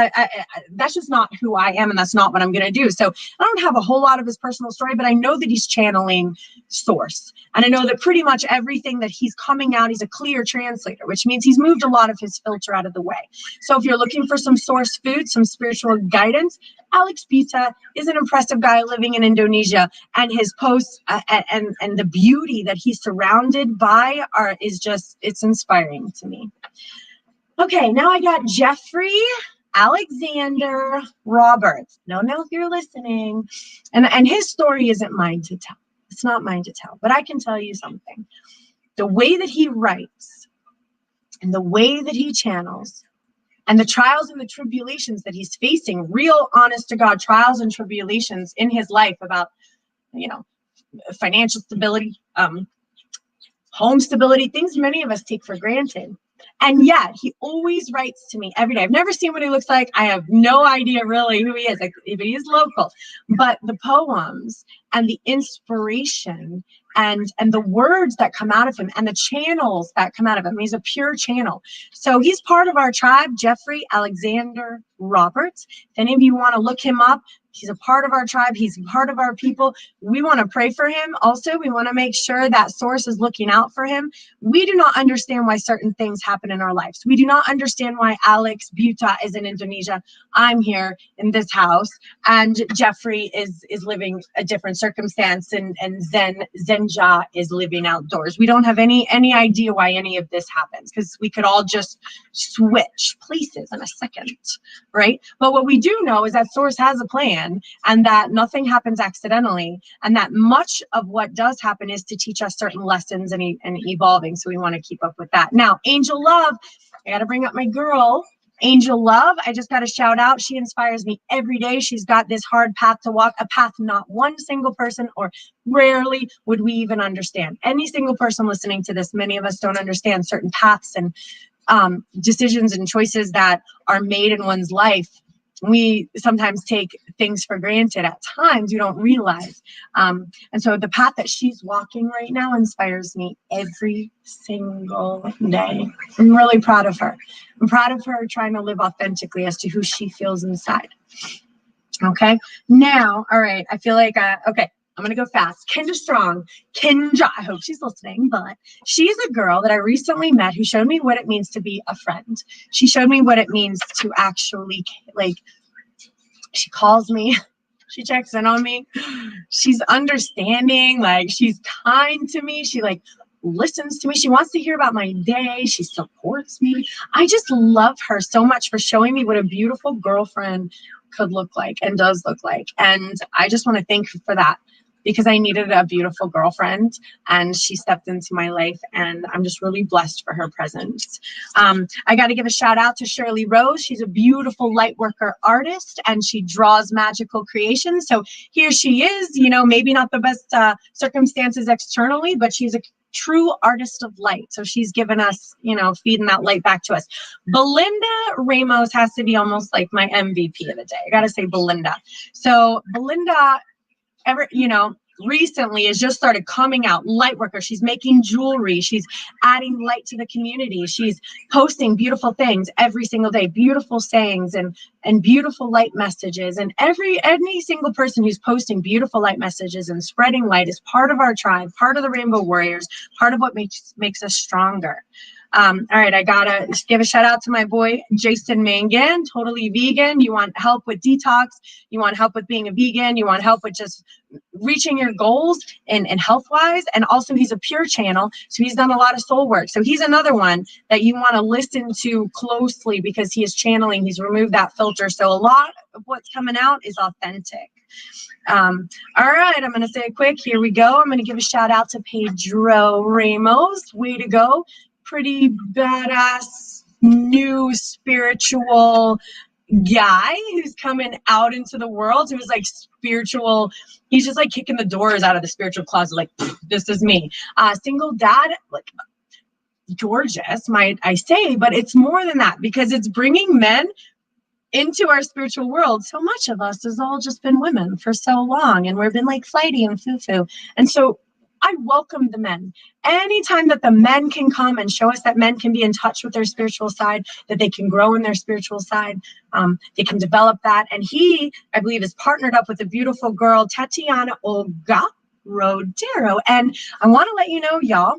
That's just not who I am, and that's not what I'm going to do. So I don't have a whole lot of his personal story, but I know that he's channeling source. And I know that pretty much everything that he's coming out, he's a clear translator, which means he's moved a lot of his filter out of the way. So if you're looking for some source food, some spiritual guidance, Alex Pita is an impressive guy living in Indonesia, and his posts and the beauty that he's surrounded by is just, it's inspiring to me. Okay, now I got Jeffrey Alexander Roberts. Don't know if you're listening. And his story isn't mine to tell. It's not mine to tell, but I can tell you something. The way that he writes and the way that he channels and the trials and the tribulations that he's facing, real honest to God trials and tribulations in his life about, financial stability, home stability, things many of us take for granted. And yet he always writes to me every day. I've never seen what he looks like. I have no idea really who he is. Like, if he is local, but the poems and the inspiration and the words that come out of him and the channels that come out of him, he's a pure channel. So he's part of our tribe, Jeffrey Alexander Roberts. If any of you want to look him up, he's a part of our tribe. He's part of our people. We want to pray for him. Also, we want to make sure that source is looking out for him. We do not understand why certain things happen in our lives. We do not understand why Alex Buta is in Indonesia. I'm here in this house, and Jeffrey is living a different circumstance, and Zenja is living outdoors. We don't have any idea why any of this happens, because we could all just switch places in a second, right? But what we do know is that source has a plan, and that nothing happens accidentally, and that much of what does happen is to teach us certain lessons and evolving. So we want to keep up with that. Now, Angel Love, I got to bring up my girl, Angel Love. I just got to shout out. She inspires me every day. She's got this hard path to walk, a path not one single person, or rarely would we even understand. Any single person listening to this, many of us don't understand certain paths and decisions and choices that are made in one's life. We sometimes take things for granted. At times you don't realize. And so the path that she's walking right now inspires me every single day. I'm really proud of her. I'm proud of her trying to live authentically as to who she feels inside. Okay. Now, all right. I feel like, okay, I'm going to go fast. Kendra, I hope she's listening, but she's a girl that I recently met who showed me what it means to be a friend. She showed me what it means to actually, like, she calls me, she checks in on me. She's understanding, like, she's kind to me. She, like, listens to me. She wants to hear about my day. She supports me. I just love her so much for showing me what a beautiful girlfriend could look like and does look like. And I just want to thank her for that, because I needed a beautiful girlfriend, and she stepped into my life, and I'm just really blessed for her presence. I got to give a shout out to Shirley Rose. She's a beautiful light worker artist, and she draws magical creations. So here she is, maybe not the best circumstances externally, but she's a true artist of light. So she's given us, feeding that light back to us. Belinda Ramos has to be almost like my MVP of the day. I got to say Belinda. So Belinda, recently has just started coming out, light worker. She's making jewelry. She's adding light to the community. She's posting beautiful things every single day, beautiful sayings and beautiful light messages. And any single person who's posting beautiful light messages and spreading light is part of our tribe, part of the Rainbow Warriors, part of what makes us stronger. All right, I gotta give a shout out to my boy, Jason Mangan, totally vegan. You want help with detox, you want help with being a vegan, you want help with just reaching your goals and health-wise. And also he's a pure channel, so he's done a lot of soul work. So he's another one that you want to listen to closely, because he is channeling, he's removed that filter. So a lot of what's coming out is authentic. All right, I'm going to say it quick. Here we go. I'm going to give a shout out to Pedro Ramos. Way to go. Pretty badass new spiritual guy who's coming out into the world, who's like spiritual. He's just like kicking the doors out of the spiritual closet, like, this is me. Single dad, like, gorgeous, might I say, but it's more than that, because it's bringing men into our spiritual world. So much of us has all just been women for so long, and we've been like flighty and foo-foo. And so I welcome the men. Anytime that the men can come and show us that men can be in touch with their spiritual side, that they can grow in their spiritual side, they can develop that. And he, I believe, is partnered up with a beautiful girl, Tatiana Olga Rodero. And I want to let you know, y'all,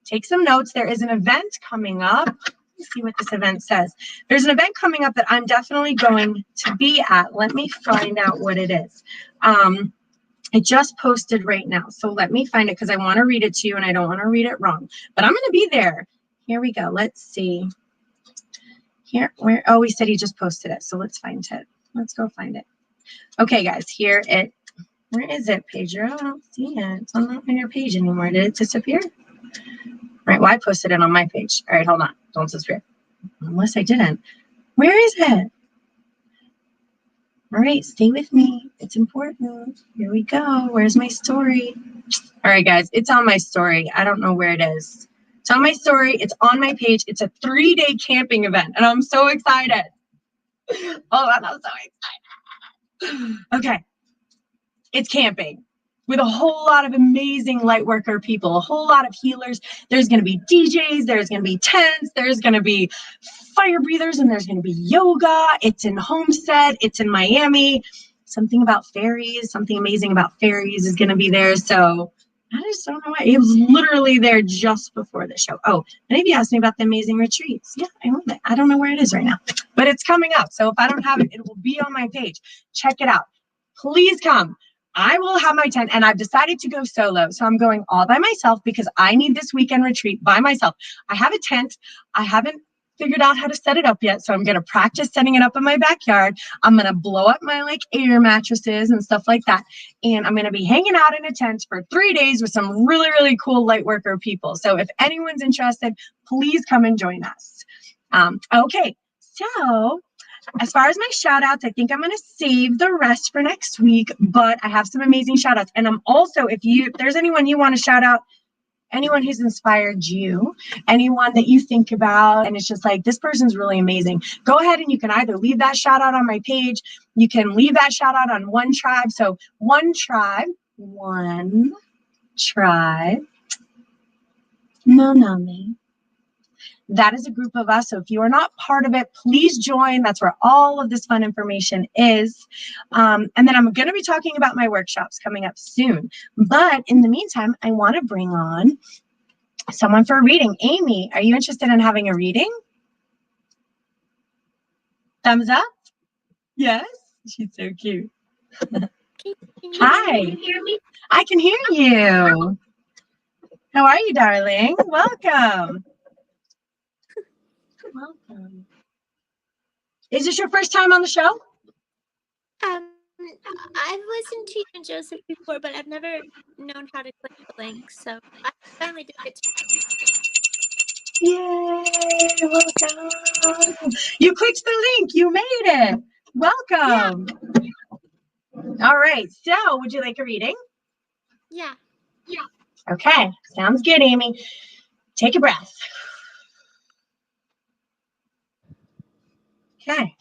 take some notes. There is an event coming up. Let's see what this event says. There's an event coming up that I'm definitely going to be at. Let me find out what it is. I just posted right now. So let me find it because I want to read it to you and I don't want to read it wrong. But I'm going to be there. Here we go. Let's see. Here, where? Oh, he said he just posted it. So let's find it. Let's go find it. Okay, guys, here it. Where is it, Pedro? I don't see it. It's not on your page anymore. Did it disappear? All right, well, I posted it on my page. All right, hold on. Don't disappear. Unless I didn't. Where is it? All right, stay with me. It's important. Here we go. Where's my story? All right, guys, it's on my story. I don't know where it is. It's on my story. It's on my page. It's a 3-day camping event, and I'm so excited. Oh, I'm so excited. Okay, it's camping with a whole lot of amazing light worker people, a whole lot of healers. There's going to be DJs. There's going to be tents. There's going to be fire breathers, and there's going to be yoga. It's in Homestead. It's in Miami. Something about fairies, something amazing about fairies is going to be there. So I just don't know why. It was literally there just before the show. Oh, and if you asked me about the amazing retreats, yeah, I love it. I don't know where it is right now, but it's coming up. So if I don't have it, it will be on my page. Check it out. Please come. I will have my tent, and I've decided to go solo. So I'm going all by myself because I need this weekend retreat by myself. I have a tent. I haven't figured out how to set it up yet. So I'm going to practice setting it up in my backyard. I'm going to blow up my like air mattresses and stuff like that. And I'm going to be hanging out in a tent for 3 days with some really, really cool light worker people. So if anyone's interested, please come and join us. Okay. So as far as my shout outs, I think I'm going to save the rest for next week, but I have some amazing shout outs. And I'm also, if there's anyone you want to shout out, anyone who's inspired you, anyone that you think about, and it's just like, this person's really amazing. Go ahead and you can either leave that shout out on my page. You can leave that shout out on One Tribe. So One Tribe, no, me. That is a group of us. So if you are not part of it, please join. That's where all of this fun information is. And then I'm going to be talking about my workshops coming up soon. But in the meantime, I want to bring on someone for a reading. Amy, are you interested in having a reading? Thumbs up? Yes? She's so cute. Hi. Can you hear me? I can hear you. How are you, darling? Welcome. Welcome. Is this your first time on the show? I've listened to you and Joseph before, but I've never known how to click the link, so I finally did it. Yay! Welcome. You clicked the link. You made it. Welcome. Yeah. All right. So, would you like a reading? Yeah. Okay. Sounds good, Amy. Take a breath. Okay.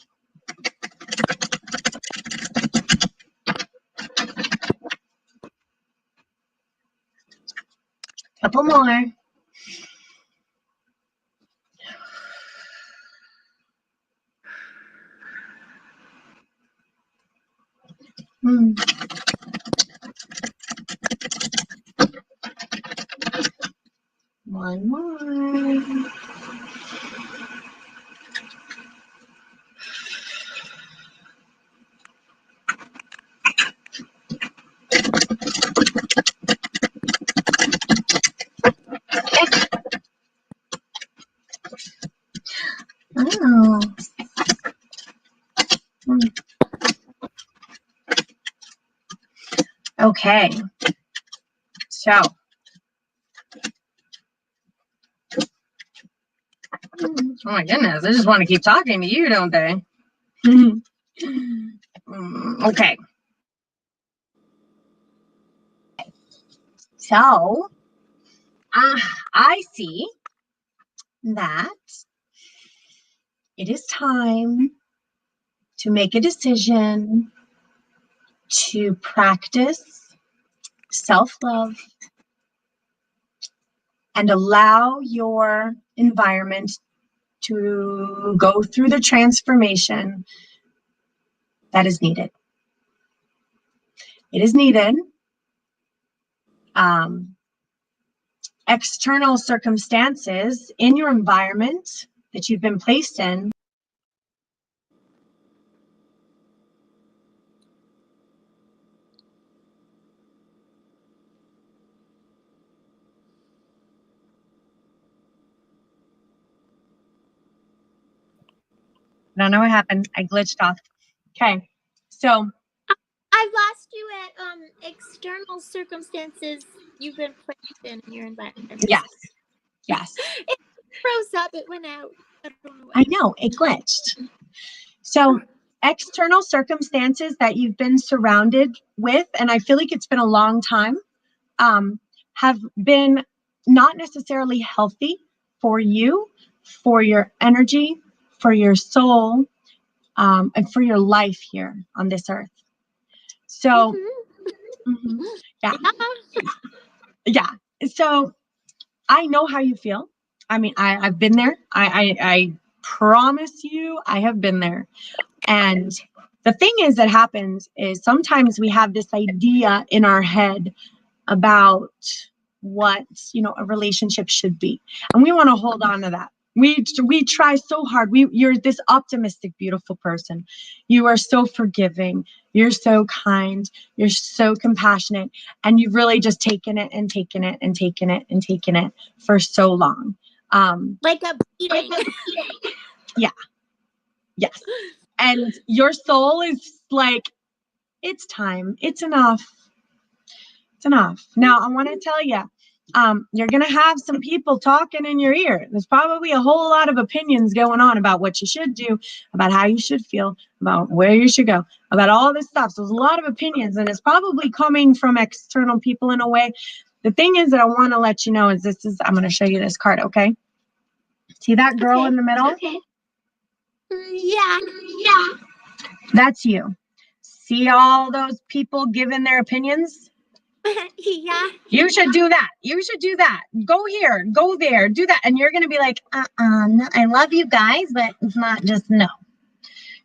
Couple more. One more. Oh. Okay. So. Oh my goodness, I just want to keep talking to you, don't they? Okay. So, I see that it is time to make a decision to practice self-love and allow your environment to go through the transformation that is needed. It is needed. External circumstances in your environment that you've been placed in I don't know what happened. I glitched off. Okay. So I've lost you at external circumstances you've been placed in your environment. yes. Yes. It froze up. It went out. I don't know why. I know, it glitched. So external circumstances that you've been surrounded with, and I feel like it's been a long time, have been not necessarily healthy for you, for your energy, for your soul, and for your life here on this earth. So, yeah. Yeah. So I know how you feel. I mean, I've been there. I promise you, I have been there. And the thing is that happens is sometimes we have this idea in our head about what, a relationship should be. And we want to hold on to that. We try so hard. You're this optimistic, beautiful person. You are so forgiving. You're so kind. You're so compassionate. And you've really just taken it and taken it and taken it and taken it for so long. Like a beating. Yeah. Yes. And your soul is like, it's time. It's enough. It's enough. Now, I want to tell you, you're going to have some people talking in your ear. There's probably a whole lot of opinions going on about what you should do, about how you should feel, about where you should go, about all this stuff. So there's a lot of opinions, and it's probably coming from external people in a way. The thing is that I want to let you know is I'm going to show you this card, okay? See that girl in the middle? Okay. Yeah. That's you. See all those people giving their opinions? Yeah. You should do that. You should do that. Go here, go there, do that. And you're going to be like, no, I love you guys, but it's not just no.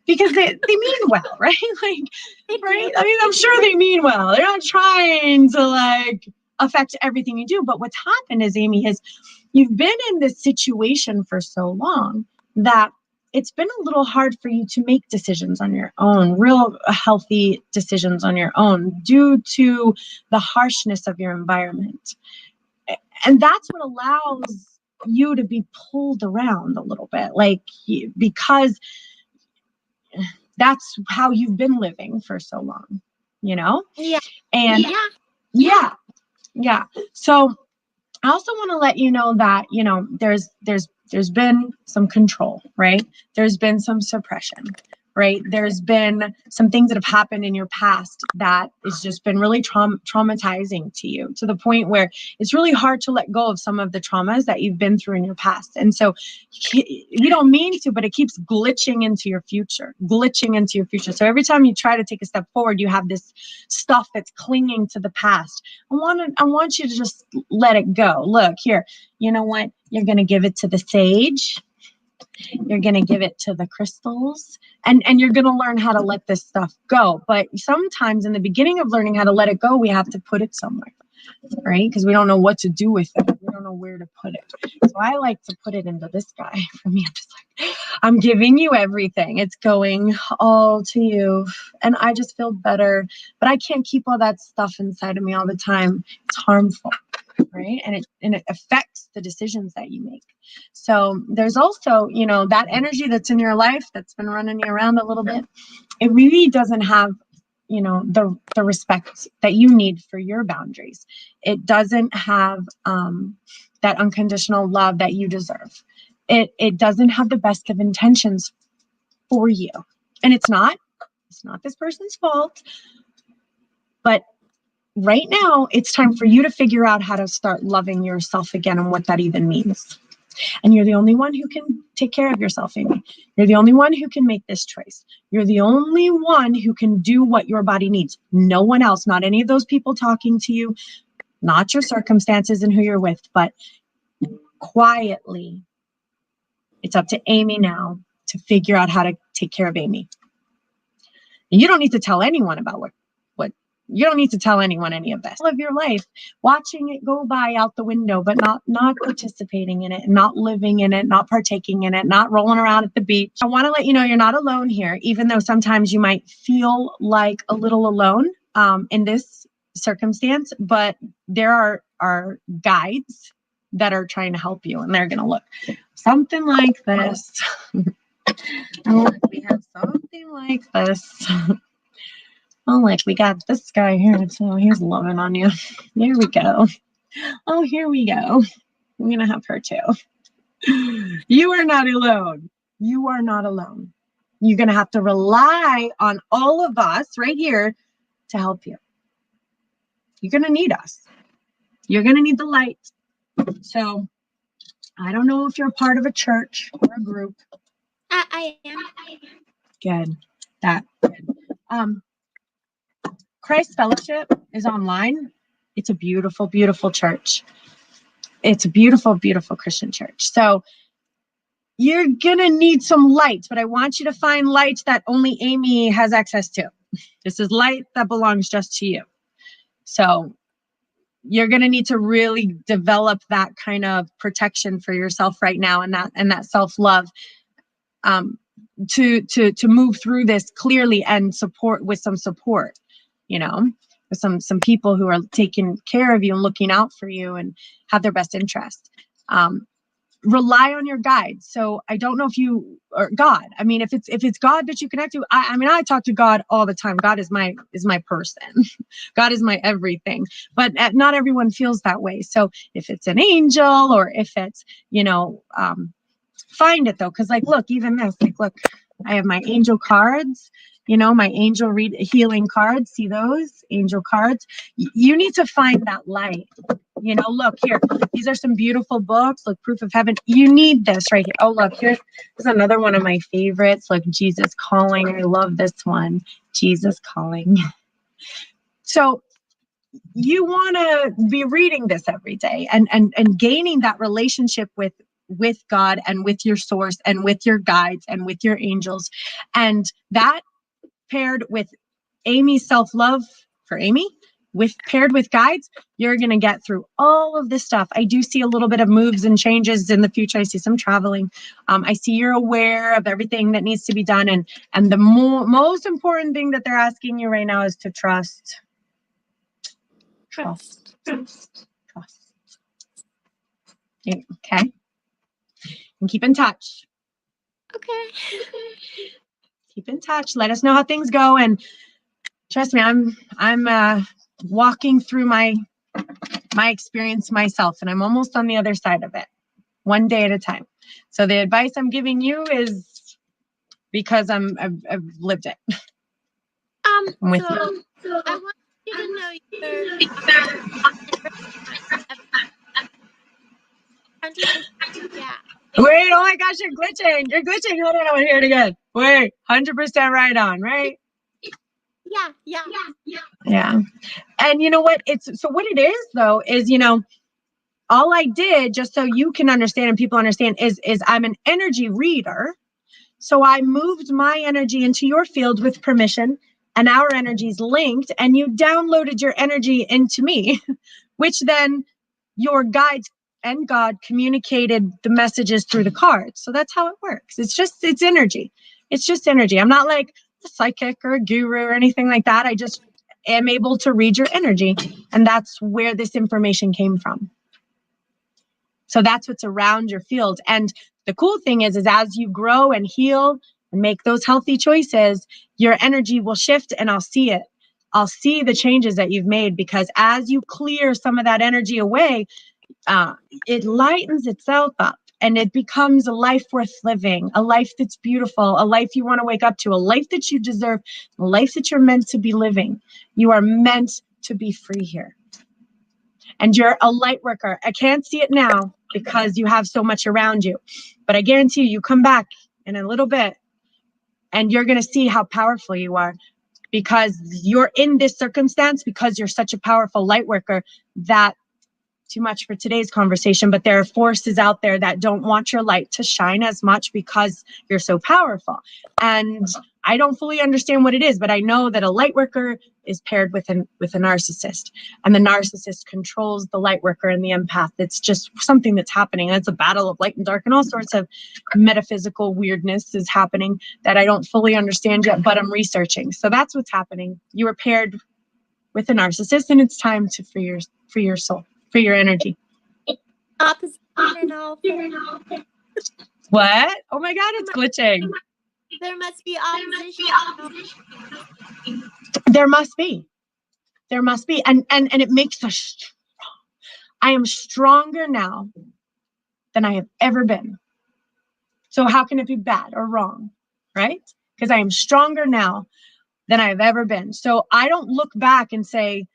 Because they mean well, right? Right? I mean, I'm sure they mean well. They're not trying to affect everything you do. But what's happened is, Amy, is you've been in this situation for so long that it's been a little hard for you to make decisions on your own, real healthy decisions on your own, due to the harshness of your environment. And that's what allows you to be pulled around a little bit, because that's how you've been living for so long, Yeah. And yeah. So I also want to let you know that, there's been some control, right? There's been some suppression, right? There's been some things that have happened in your past that has just been really traumatizing to you, to the point where it's really hard to let go of some of the traumas that you've been through in your past. And so you don't mean to, but it keeps glitching into your future. So every time you try to take a step forward, you have this stuff that's clinging to the past. I want you to just let it go. Look here, you know what? You're going to give it to the sage. You're going to give it to the crystals, and you're going to learn how to let this stuff go. But sometimes in the beginning of learning how to let it go, we have to put it somewhere, right? Because we don't know what to do with it. We don't know where to put it. So I like to put it into this guy. For me, I'm just like, I'm giving you everything. It's going all to you. And I just feel better. But I can't keep all that stuff inside of me all the time. It's harmful, right? And it affects the decisions that you make. So there's also, that energy that's in your life that's been running you around a little bit. It really doesn't have the respect that you need for your boundaries. It doesn't have that unconditional love that you deserve. It doesn't have the best of intentions for you. And it's not this person's fault. But right now, it's time for you to figure out how to start loving yourself again and what that even means. And you're the only one who can take care of yourself, Amy. You're the only one who can make this choice. You're the only one who can do what your body needs. No one else, not any of those people talking to you, not your circumstances and who you're with, but quietly, it's up to Amy now to figure out how to take care of Amy. And you don't need to tell anyone about what you don't need to tell anyone any of this. Live your life, watching it go by out the window, but not participating in it, not living in it, not partaking in it, not rolling around at the beach. I want to let you know you're not alone here, even though sometimes you might feel like a little alone in this circumstance, but there are guides that are trying to help you, and they're going to look something like this. Oh, we have something like this. Oh, like we got this guy here, so he's loving on you. There we go. Oh, here we go. I'm going to have her too. You are not alone. You are not alone. You're going to have to rely on all of us right here to help you. You're going to need us. You're going to need the light. So I don't know if you're a part of a church or a group. I am. Good. Good. Christ Fellowship is online. It's a beautiful, beautiful church. It's a beautiful, beautiful Christian church. So you're going to need some light, but I want you to find light that only Amy has access to. This is light that belongs just to you. So you're going to need to really develop that kind of protection for yourself right now, and that self-love to move through this clearly and support with some support. You know, with some people who are taking care of you and looking out for you and have their best interest. Rely on your guides. So I don't know if you or God. I mean, if it's God that you connect to, I talk to God all the time. God is my person. God is my everything. But not everyone feels that way. So if it's an angel or if it's, find it though, because look, even this, look, I have my angel cards. My angel healing cards. See those angel cards? You need to find that light. Look here. These are some beautiful books. Look, Proof of Heaven. You need this right here. Oh, look, here's another one of my favorites. Look, Jesus Calling. I love this one. Jesus Calling. So you want to be reading this every day and gaining that relationship with God and with your source and with your guides and with your angels. And that paired with Amy's self-love for Amy, paired with guides, you're going to get through all of this stuff. I do see a little bit of moves and changes in the future. I see some traveling. I see you're aware of everything that needs to be done. And the most important thing that they're asking you right now is to trust. Trust. Okay. And keep in touch. Okay. Keep in touch. Let us know how things go. And trust me, I'm walking through my experience myself, and I'm almost on the other side of it, one day at a time. So the advice I'm giving you is because I've lived it. I'm with you. So I want you to know you're 100%. Yeah. Wait, oh my gosh, you're glitching. Hold on, I want to hear it again. Wait, 100% right on, right? Yeah. And you know what? What it is though, is, all I did, just so you can understand and people understand, is I'm an energy reader. So I moved my energy into your field with permission, and our energy's linked, and you downloaded your energy into me, which then your guides and God communicated the messages through the cards. So that's how it works. It's energy. It's just energy. I'm not like a psychic or a guru or anything like that. I just am able to read your energy. And that's where this information came from. So that's what's around your field. And the cool thing is as you grow and heal and make those healthy choices, your energy will shift, and I'll see it. I'll see the changes that you've made, because as you clear some of that energy away, it lightens itself up, and it becomes a life worth living, a life that's beautiful, a life you want to wake up to, a life that you deserve, a life that you're meant to be living. You are meant to be free here. And you're a light worker. I can't see it now, because you have so much around you. But I guarantee you come back in a little bit and you're going to see how powerful you are, because you're in this circumstance because you're such a powerful light worker. That too much for today's conversation, but there are forces out there that don't want your light to shine as much because you're so powerful. And I don't fully understand what it is, but I know that a light worker is paired with a narcissist, and the narcissist controls the light worker and the empath. It's just something that's happening. It's a battle of light and dark, and all sorts of metaphysical weirdness is happening that I don't fully understand yet, but I'm researching. So that's what's happening. You were paired with a narcissist, and it's time to free your soul. For your energy. Opposite and all. What? Oh my God, it's glitching. There must be opposition. There must be. There must be. And it makes us strong. I am stronger now than I have ever been. So how can it be bad or wrong? Right? Because I am stronger now than I have ever been. So I don't look back and say,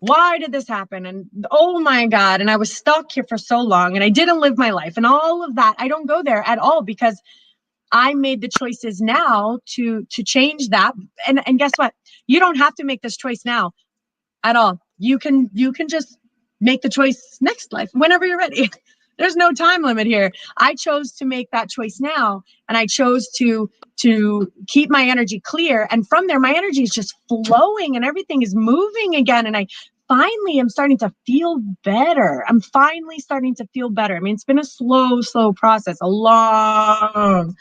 why did this happen? And oh my God, and I was stuck here for so long and I didn't live my life and all of that. I don't go there at all, because I made the choices now to change that. And guess what? You don't have to make this choice now at all. You can just make the choice next life, whenever you're ready. There's no time limit here. I chose to make that choice now, and I chose to keep my energy clear. And from there, my energy is just flowing and everything is moving again. And I finally am starting to feel better. I'm finally starting to feel better. I mean, it's been a slow process, a long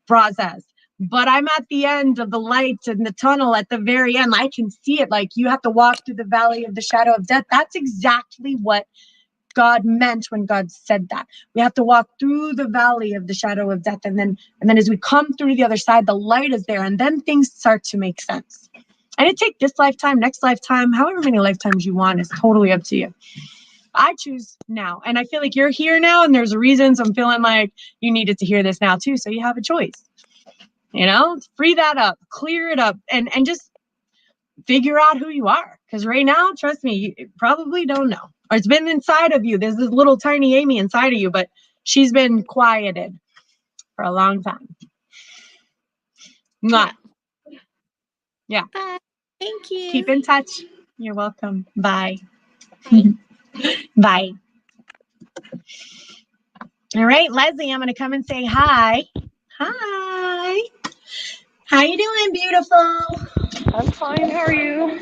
process. But I'm at the end of the light in the tunnel at the very end. I can see it. Like, you have to walk through the valley of the shadow of death. That's exactly what God meant when God said that. We have to walk through the valley of the shadow of death. And then as we come through the other side, the light is there. And then things start to make sense. And it takes this lifetime, next lifetime, however many lifetimes you want, is totally up to you. I choose now. And I feel like you're here now, and there's reasons I'm feeling like you needed to hear this now too. So you have a choice. You know, free that up, clear it up, and just figure out who you are. Because right now, trust me, you probably don't know. Or it's been inside of you. There's this little tiny Amy inside of you, but she's been quieted for a long time. Mwah. Yeah. Bye. Thank you. Keep in touch. You're welcome. Bye. Bye. Bye. All right, Leslie, I'm going to come and say hi. Hi. How you doing, beautiful? I'm fine. How are you?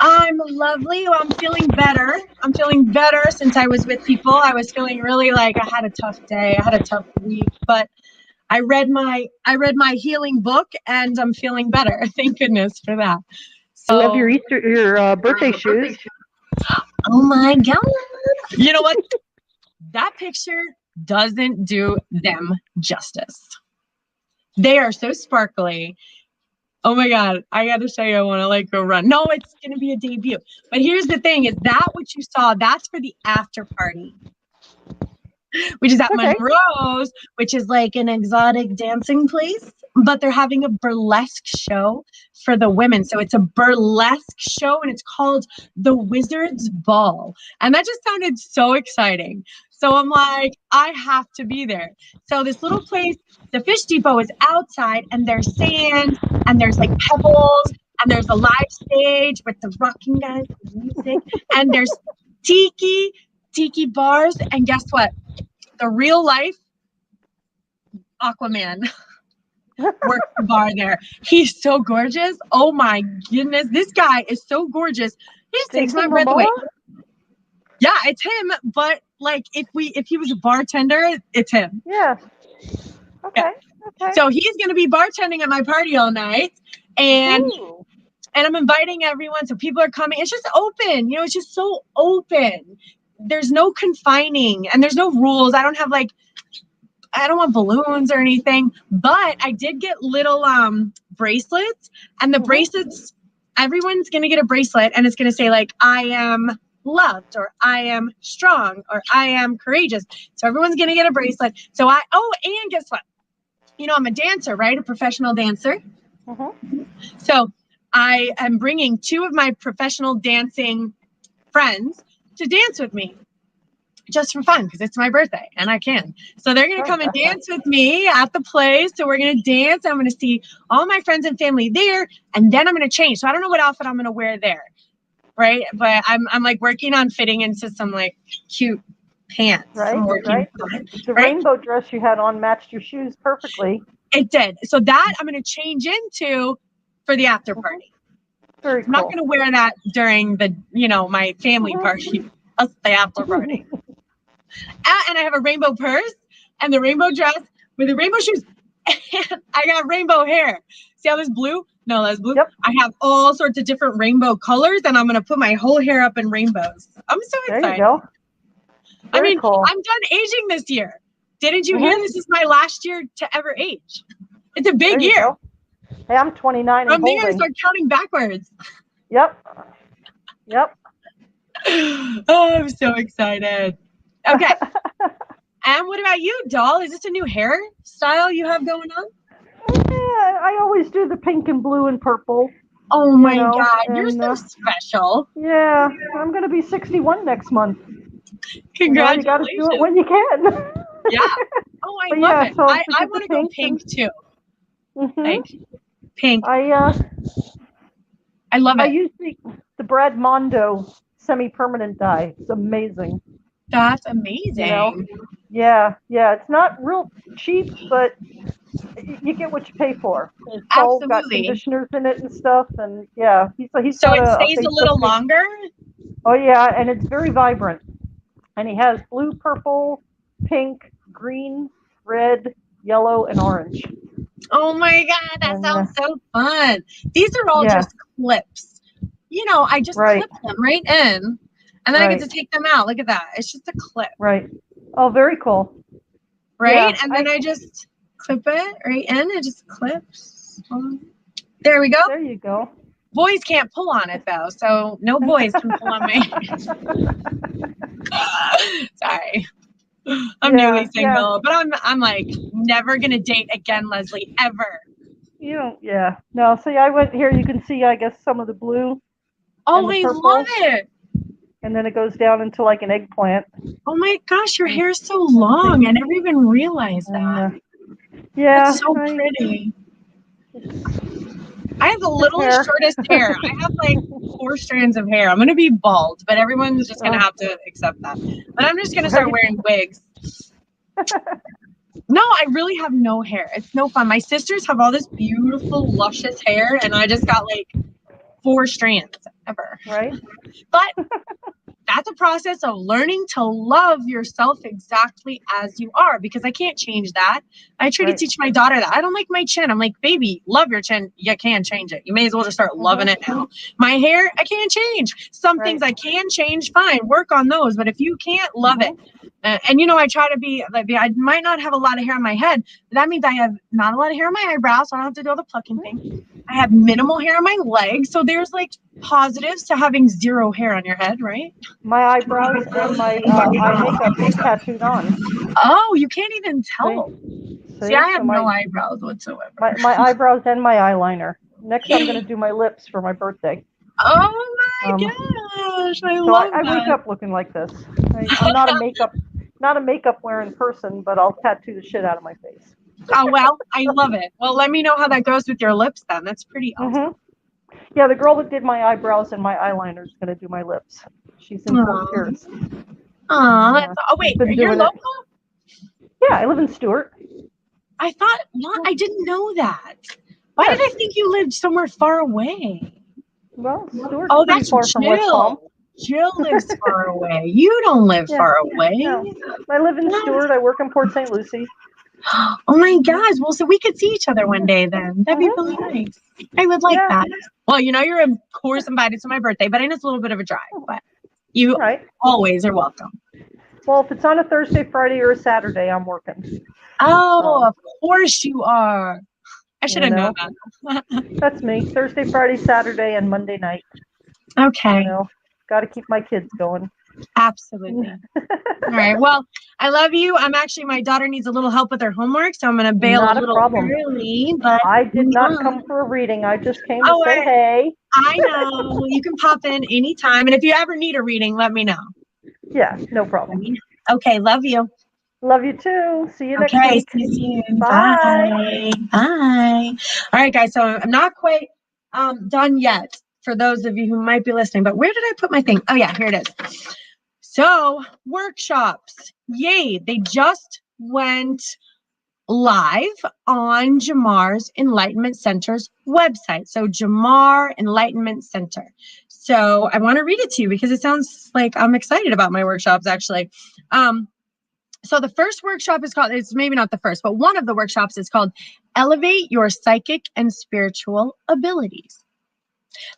I'm lovely. Well, I'm feeling better. I'm feeling better since I was with people. I was feeling really like I had a tough day. I had a tough week, but I read my healing book and I'm feeling better. Thank goodness for that. So, I love your birthday shoes. Oh my God. You know what? That picture doesn't do them justice. They are so sparkly. Oh my God, I got to show you. I want to like go run. No, it's going to be a debut. But here's the thing, is that what you saw, that's for the after party, which is at Monroe's, which is like an exotic dancing place. But they're having a burlesque show for the women. So it's a burlesque show and it's called The Wizard's Ball. And that just sounded so exciting. So I'm like, I have to be there. So this little place, the Fish Depot, is outside and there's sand and there's like pebbles and there's a live stage with the rocking guys, the music, and there's tiki bars. And guess what? The real life Aquaman works the bar there. He's so gorgeous. Oh my goodness. This guy is so gorgeous. He just takes my breath away. Yeah, it's him, but like if he was a bartender, it's him. Yeah. Okay. Yeah. Okay. So he's gonna be bartending at my party all night. And I'm inviting everyone. So people are coming. It's just open, you know, it's just so open. There's no confining and there's no rules. I don't want balloons or anything, but I did get little bracelets, and the bracelets, everyone's going to get a bracelet and it's going to say like, I am loved, or I am strong, or I am courageous. So everyone's going to get a bracelet. So and guess what? You know, I'm a dancer, right? A professional dancer. So I am bringing 2 of my professional dancing friends to dance with me. just for fun because it's my birthday and I can. So they're going to come and dance with me at the place. So we're going to dance. I'm going to see all my friends and family there, and then I'm going to change. So I don't know what outfit I'm going to wear there, right? But I'm like working on fitting into some like cute pants. Right, I'm working right. on it, The right? rainbow dress you had on matched your shoes perfectly. It did. So that I'm going to change into for the after party. Very I'm not going to wear that during the, my family party. That's the after party. And I have a rainbow purse and the rainbow dress with the rainbow shoes. And I got rainbow hair. See how this blue? No, that's blue. Yep. I have all sorts of different rainbow colors, and I'm going to put my whole hair up in rainbows. I'm so excited. There you go. Very cool. I'm done aging this year. Didn't you hear? This is my last year to ever age. It's a big year. Go. Hey, I'm 29 and From there, I holding. start counting backwards. Yep. Oh, I'm so excited. Okay. And what about you, doll? Is this a new hairstyle you have going on? Yeah, I always do the pink and blue and purple. Oh my God, you're so special. Yeah, I'm going to be 61 next month. Congratulations. You got to do it when you can. Yeah. Oh, I love it. So I want to go pink too. Like pink. I love it. I use the Brad Mondo semi-permanent dye. It's amazing. That's amazing. Yeah. It's not real cheap, but you get what you pay for. It's all got conditioners in it and stuff, and yeah. He's so it stays a little longer? Oh yeah, and it's very vibrant. And he has blue, purple, pink, green, red, yellow, and orange. Oh my God, that sounds so fun. These are all just clips. I just clip them right in, and then I get to take them out. Look at that. It's just a clip. Right. Oh, very cool. Right? Yeah, and then I just clip it right in. It just clips. There we go. There you go. Boys can't pull on it, though, so no boys can pull on me. Sorry. I'm newly single, but I'm like never going to date again, Leslie, ever. You don't, No, see, I went here. You can see, I guess, some of the blue. Oh, I love it. And then it goes down into like an eggplant. Oh my gosh, your hair is so long. I never even realized that. Yeah. It's so pretty. I have the littlest, shortest hair. I have like 4 strands of hair. I'm going to be bald, but everyone's just going to have to accept that. But I'm just going to start wearing wigs. No, I really have no hair. It's no fun. My sisters have all this beautiful, luscious hair, and I just got like 4 strands ever. Right. But that's a process of learning to love yourself exactly as you are, because I can't change that. I try to teach my daughter that. I don't like my chin. I'm like, baby, love your chin. You can change it. You may as well just start loving it now. My hair, I can't change. Some things I can change, fine. Work on those. But if you can't, love it. And I try to be, I might not have a lot of hair on my head, but that means I have not a lot of hair on my eyebrows, so I don't have to do all the plucking thing. I have minimal hair on my legs, so there's like positives to having 0 hair on your head, right? My eyebrows and my eye makeup is tattooed on. Oh, you can't even tell. See, I have no eyebrows whatsoever. My eyebrows and my eyeliner. Next, I'm going to do my lips for my birthday. Oh my gosh, I love that. I wake up looking like this. I'm not a makeup wearing person, but I'll tattoo the shit out of my face. Oh, well, I love it. Well, let me know how that goes with your lips then. That's pretty awesome. Yeah, the girl that did my eyebrows and my eyeliner is going to do my lips. She's in Fort Pierce. Oh, wait, you're local? Yeah, I live in Stewart. I didn't know that. Why did I think you lived somewhere far away? Well, Stewart's pretty far from West Palm. Jill lives far away. You don't live far away. No. I live in Stewart. I work in Port St. Lucie. Oh my gosh. Well, so we could see each other one day then. That'd be really nice. I would like that. Well, you're of course invited to my birthday, but I know it's a little bit of a drive. But you always are welcome. Well, if it's on a Thursday, Friday, or a Saturday, I'm working. Oh, of course you are. I should have known that. That's me. Thursday, Friday, Saturday, and Monday night. Okay. Got to keep my kids going. Absolutely. All right. Well, I love you. My daughter needs a little help with her homework, so I'm going to bail a little early. But I did not come for a reading. I just came to say hey. I know. You can pop in anytime. And if you ever need a reading, let me know. Yeah, no problem. Okay, love you. Love you too. See you next Okay, week. see you soon. Bye. Bye. All right, guys. So I'm not quite done yet for those of you who might be listening, but where did I put my thing? Oh, yeah, here it is. So workshops. Yay. They just went live on Jamar's Enlightenment Center's website. So Jamar Enlightenment Center. So I want to read it to you because it sounds like I'm excited about my workshops, actually. So the first workshop is called, it's maybe not the first, but one of the workshops is called Elevate Your Psychic and Spiritual Abilities.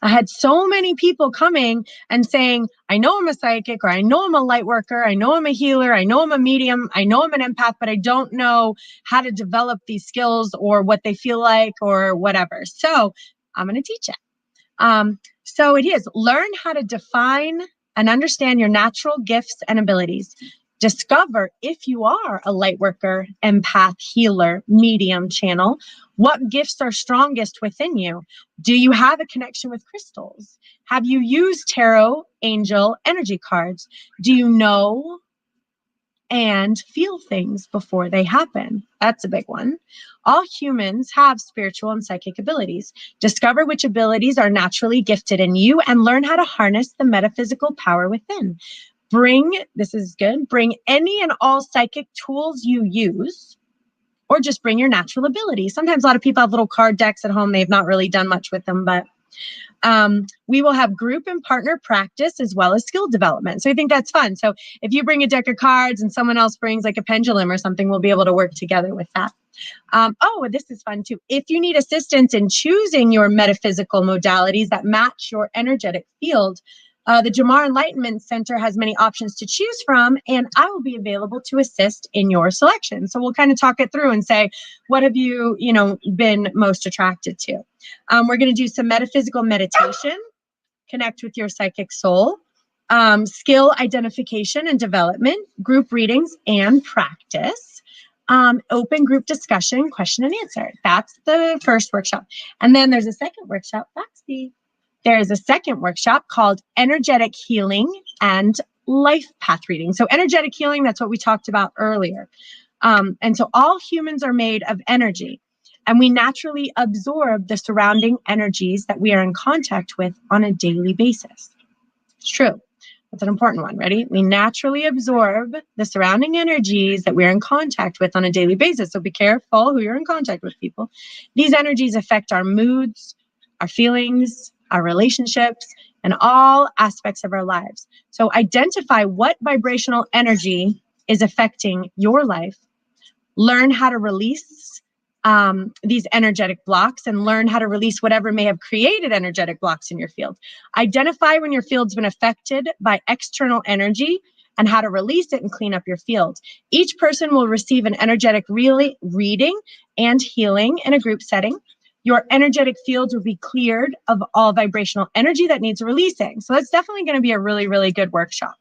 I had so many people coming and saying, I know I'm a psychic, or I know I'm a light worker, I know I'm a healer, I know I'm a medium, I know I'm an empath, but I don't know how to develop these skills or what they feel like or whatever. So I'm going to teach it. So it is learn how to define and understand your natural gifts and abilities. Discover if you are a light worker, empath, healer, medium, channel. What gifts are strongest within you? Do you have a connection with crystals? Have you used tarot, angel, energy cards? Do you know and feel things before they happen? That's a big one. All humans have spiritual and psychic abilities. Discover which abilities are naturally gifted in you and learn how to harness the metaphysical power within. Bring any and all psychic tools you use, or just bring your natural ability. Sometimes a lot of people have little card decks at home. They've not really done much with them, but we will have group and partner practice as well as skill development. So I think that's fun. So if you bring a deck of cards and someone else brings like a pendulum or something, we'll be able to work together with that. This is fun too. If you need assistance in choosing your metaphysical modalities that match your energetic field, the Jamar Enlightenment Center has many options to choose from, and I will be available to assist in your selection. So we'll kind of talk it through and say, what have you, been most attracted to? We're going to do some metaphysical meditation, connect with your psychic soul, skill identification and development, group readings and practice, open group discussion, question and answer. That's the first workshop. And then there's a second workshop. There is a second workshop called Energetic Healing and Life Path Reading. So energetic healing, that's what we talked about earlier. And so all humans are made of energy, and we naturally absorb the surrounding energies that we are in contact with on a daily basis. It's true. That's an important one. Ready? We naturally absorb the surrounding energies that we're in contact with on a daily basis. So be careful who you're in contact with, people. These energies affect our moods, our feelings, our relationships, and all aspects of our lives. So identify what vibrational energy is affecting your life. Learn how to release these energetic blocks and learn how to release whatever may have created energetic blocks in your field. Identify when your field's been affected by external energy and how to release it and clean up your field. Each person will receive an energetic reading and healing in a group setting. Your energetic fields will be cleared of all vibrational energy that needs releasing. So that's definitely going to be a really, really good workshop.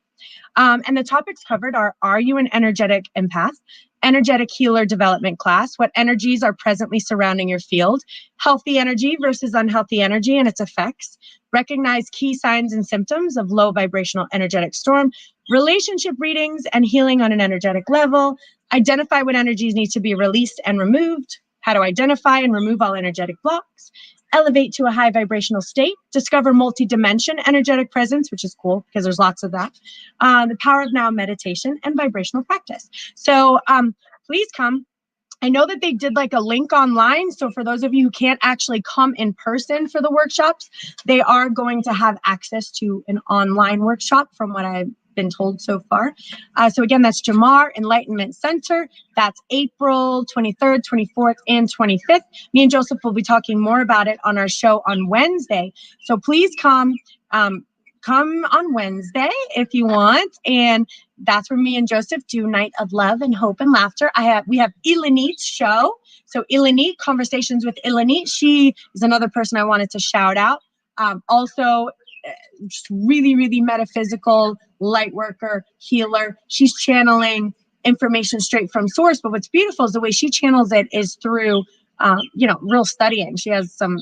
And the topics covered are you an energetic empath? Energetic healer development class. What energies are presently surrounding your field? Healthy energy versus unhealthy energy and its effects. Recognize key signs and symptoms of low vibrational energetic storm. Relationship readings and healing on an energetic level. Identify what energies need to be released and removed. How to identify and remove all energetic blocks. Elevate to a high vibrational state. Discover multi-dimension energetic presence, which is cool because there's lots of that. The power of now meditation and vibrational practice. So please come. I know that they did like a link online. So for those of you who can't actually come in person for the workshops, they are going to have access to an online workshop from what I've been told so far. So again, that's Jamar Enlightenment Center. That's April 23rd, 24th, and 25th. Me and Joseph will be talking more about it on our show on Wednesday. So please come. Come on Wednesday if you want, and that's where me and Joseph do Night of Love and Hope and Laughter. We have Ilanit's show. So Ilanit, Conversations with Ilanit. She is another person I wanted to shout out. Also, just really, really metaphysical, light worker, healer. She's channeling information straight from source. But what's beautiful is the way she channels it is through real studying. She has some,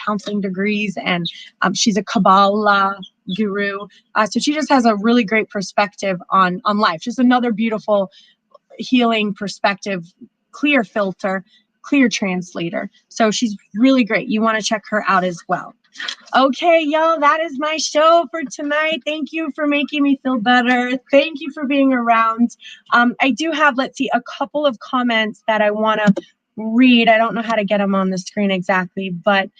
counseling degrees, and she's a Kabbalah guru. So she just has a really great perspective on life. Just another beautiful healing perspective, clear filter, clear translator. So she's really great. You want to check her out as well. Okay, y'all, that is my show for tonight. Thank you for making me feel better. Thank you for being around. I do have, let's see, a couple of comments that I want to read. I don't know how to get them on the screen exactly, but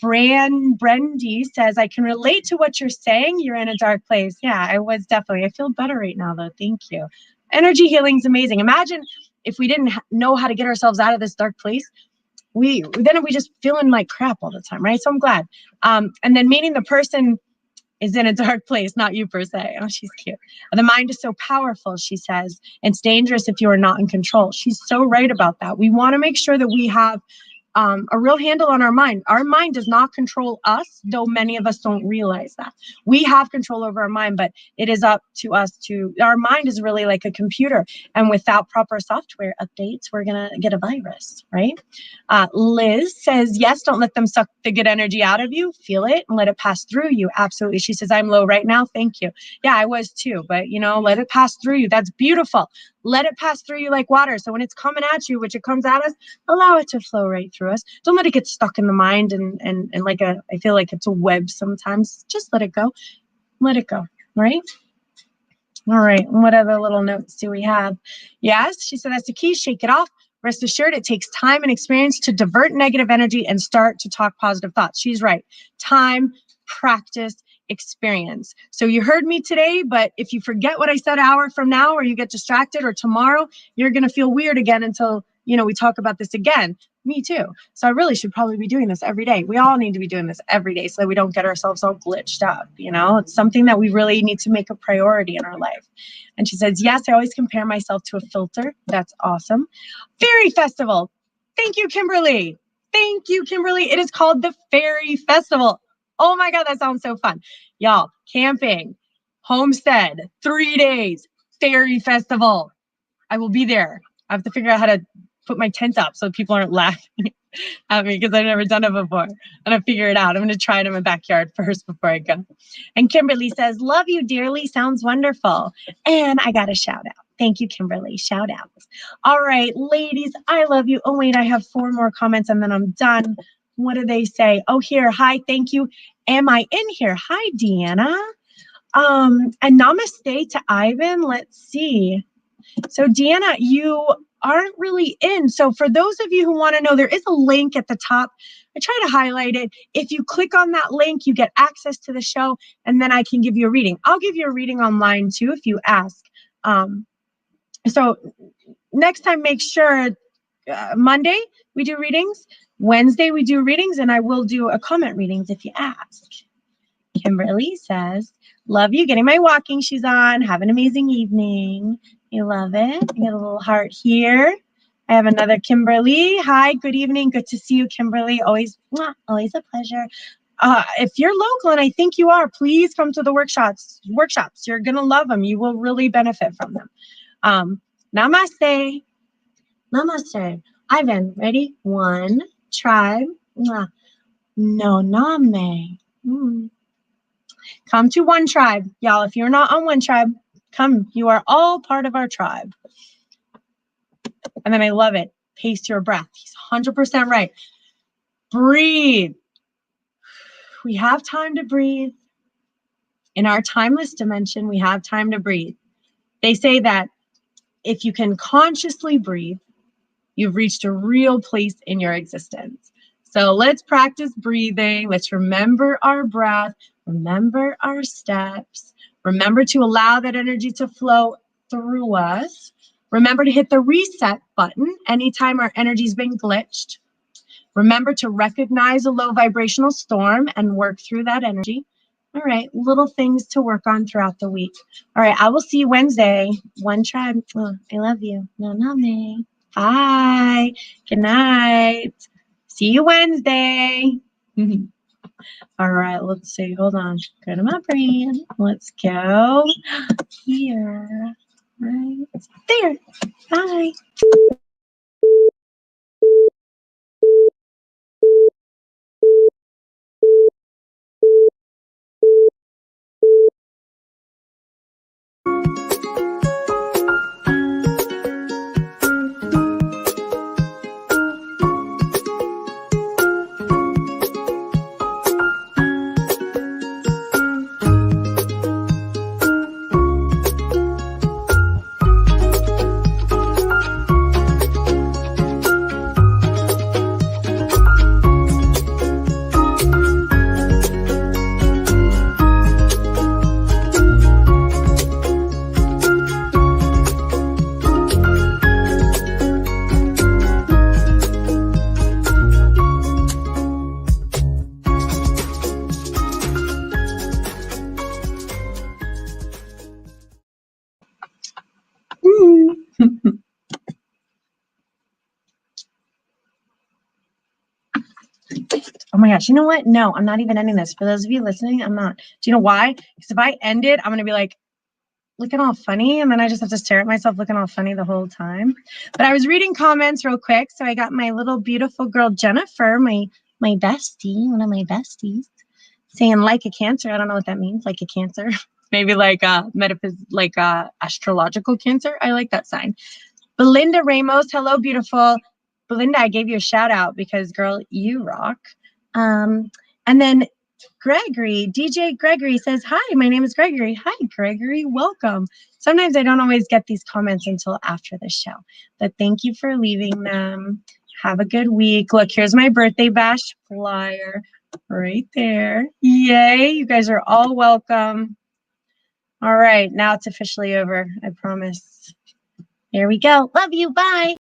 Brandy says, I can relate to what you're saying. You're in a dark place. Yeah, I was definitely. I feel better right now, though. Thank you. Energy healing is amazing. Imagine if we didn't know how to get ourselves out of this dark place. We just feeling like crap all the time, right? So I'm glad. And then meaning the person is in a dark place, not you per se. Oh, she's cute. The mind is so powerful, she says. It's dangerous if you are not in control. She's so right about that. We want to make sure that we have a real handle on our mind. Our mind does not control us, though many of us don't realize that. We have control over our mind, but it is up to us to, our mind is really like a computer. And without proper software updates, we're going to get a virus, right? Liz says, yes, don't let them suck the good energy out of you. Feel it and let it pass through you. Absolutely. She says, I'm low right now. Thank you. Yeah, I was too, but let it pass through you. That's beautiful. Let it pass through you like water. So when it's coming at you, which it comes at us, allow it to flow right through us. Don't let it get stuck in the mind and like I feel like it's a web sometimes. Just let it go. Let it go, right? All right, what other little notes do we have? Yes, she said, that's the key, shake it off. Rest assured, it takes time and experience to divert negative energy and start to talk positive thoughts. She's right. Time, practice, experience. So you heard me today, but if you forget what I said an hour from now, or you get distracted, or tomorrow, you're going to feel weird again until, we talk about this again. Me too. So I really should probably be doing this every day. We all need to be doing this every day so that we don't get ourselves all glitched up. It's something that we really need to make a priority in our life. And she says, yes, I always compare myself to a filter. That's awesome. Fairy Festival. Thank you, Kimberly. Thank you, Kimberly. It is called the Fairy Festival. Oh my God, that sounds so fun. Y'all, camping, homestead, 3 days, Fairy Festival. I will be there. I have to figure out how to put my tent up so people aren't laughing at me because I've never done it before. I'm going to figure it out. I'm going to try it in my backyard first before I go. And Kimberly says, love you dearly. Sounds wonderful. And I got a shout out. Thank you, Kimberly. Shout out. All right, ladies, I love you. Oh, wait, I have 4 more comments and then I'm done. What do they say? Oh, here. Hi, thank you. Am I in here? Hi, Deanna. And namaste to Ivan. Let's see. So Deanna, you aren't really in. So for those of you who want to know, there is a link at the top. I try to highlight it. If you click on that link, you get access to the show, and then I can give you a reading. I'll give you a reading online too if you ask. So next time, make sure Monday we do readings, Wednesday we do readings, and I will do a comment readings if you ask. Kimberly says, love you, getting my walking shoes on. Have an amazing evening. You love it. I got a little heart here. I have another Kimberly. Hi, good evening. Good to see you, Kimberly. Always a pleasure. If you're local, and I think you are, please come to the workshops. You're going to love them. You will really benefit from them. Namaste. Namaste. Ivan, ready? 1, tribe. No name. Come to one tribe. Y'all, if you're not on one tribe, come. You are all part of our tribe. And then I love it. Pace your breath. He's 100% right. Breathe. We have time to breathe. In our timeless dimension, we have time to breathe. They say that if you can consciously breathe, you've reached a real place in your existence. So let's practice breathing. Let's remember our breath. Remember our steps. Remember to allow that energy to flow through us. Remember to hit the reset button anytime our energy's been glitched. Remember to recognize a low vibrational storm and work through that energy. All right, little things to work on throughout the week. All right, I will see you Wednesday. One tribe. Oh, I love you. Namaste. Bye. Good night. See you Wednesday. All right, let's see. Hold on. Go to my brain. Let's go here. Right there. Bye. Oh my gosh, you know what? No, I'm not even ending this. For those of you listening, I'm not. Do you know why? Because if I end it, I'm going to be like, looking all funny, and then I just have to stare at myself looking all funny the whole time. But I was reading comments real quick, so I got my little beautiful girl Jennifer, my bestie, one of my besties, saying like a Cancer. I don't know what that means, like a Cancer. Maybe like astrological Cancer. I like that sign. Belinda Ramos, hello, beautiful. Belinda, I gave you a shout out because, girl, you rock. And then Gregory, DJ Gregory says, hi, my name is Gregory. Hi, Gregory, welcome. Sometimes I don't always get these comments until after the show, but thank you for leaving them. Have a good week. Look, here's my birthday bash flyer right there. Yay, you guys are all welcome. All right, now it's officially over, I promise. Here we go. Love you, bye.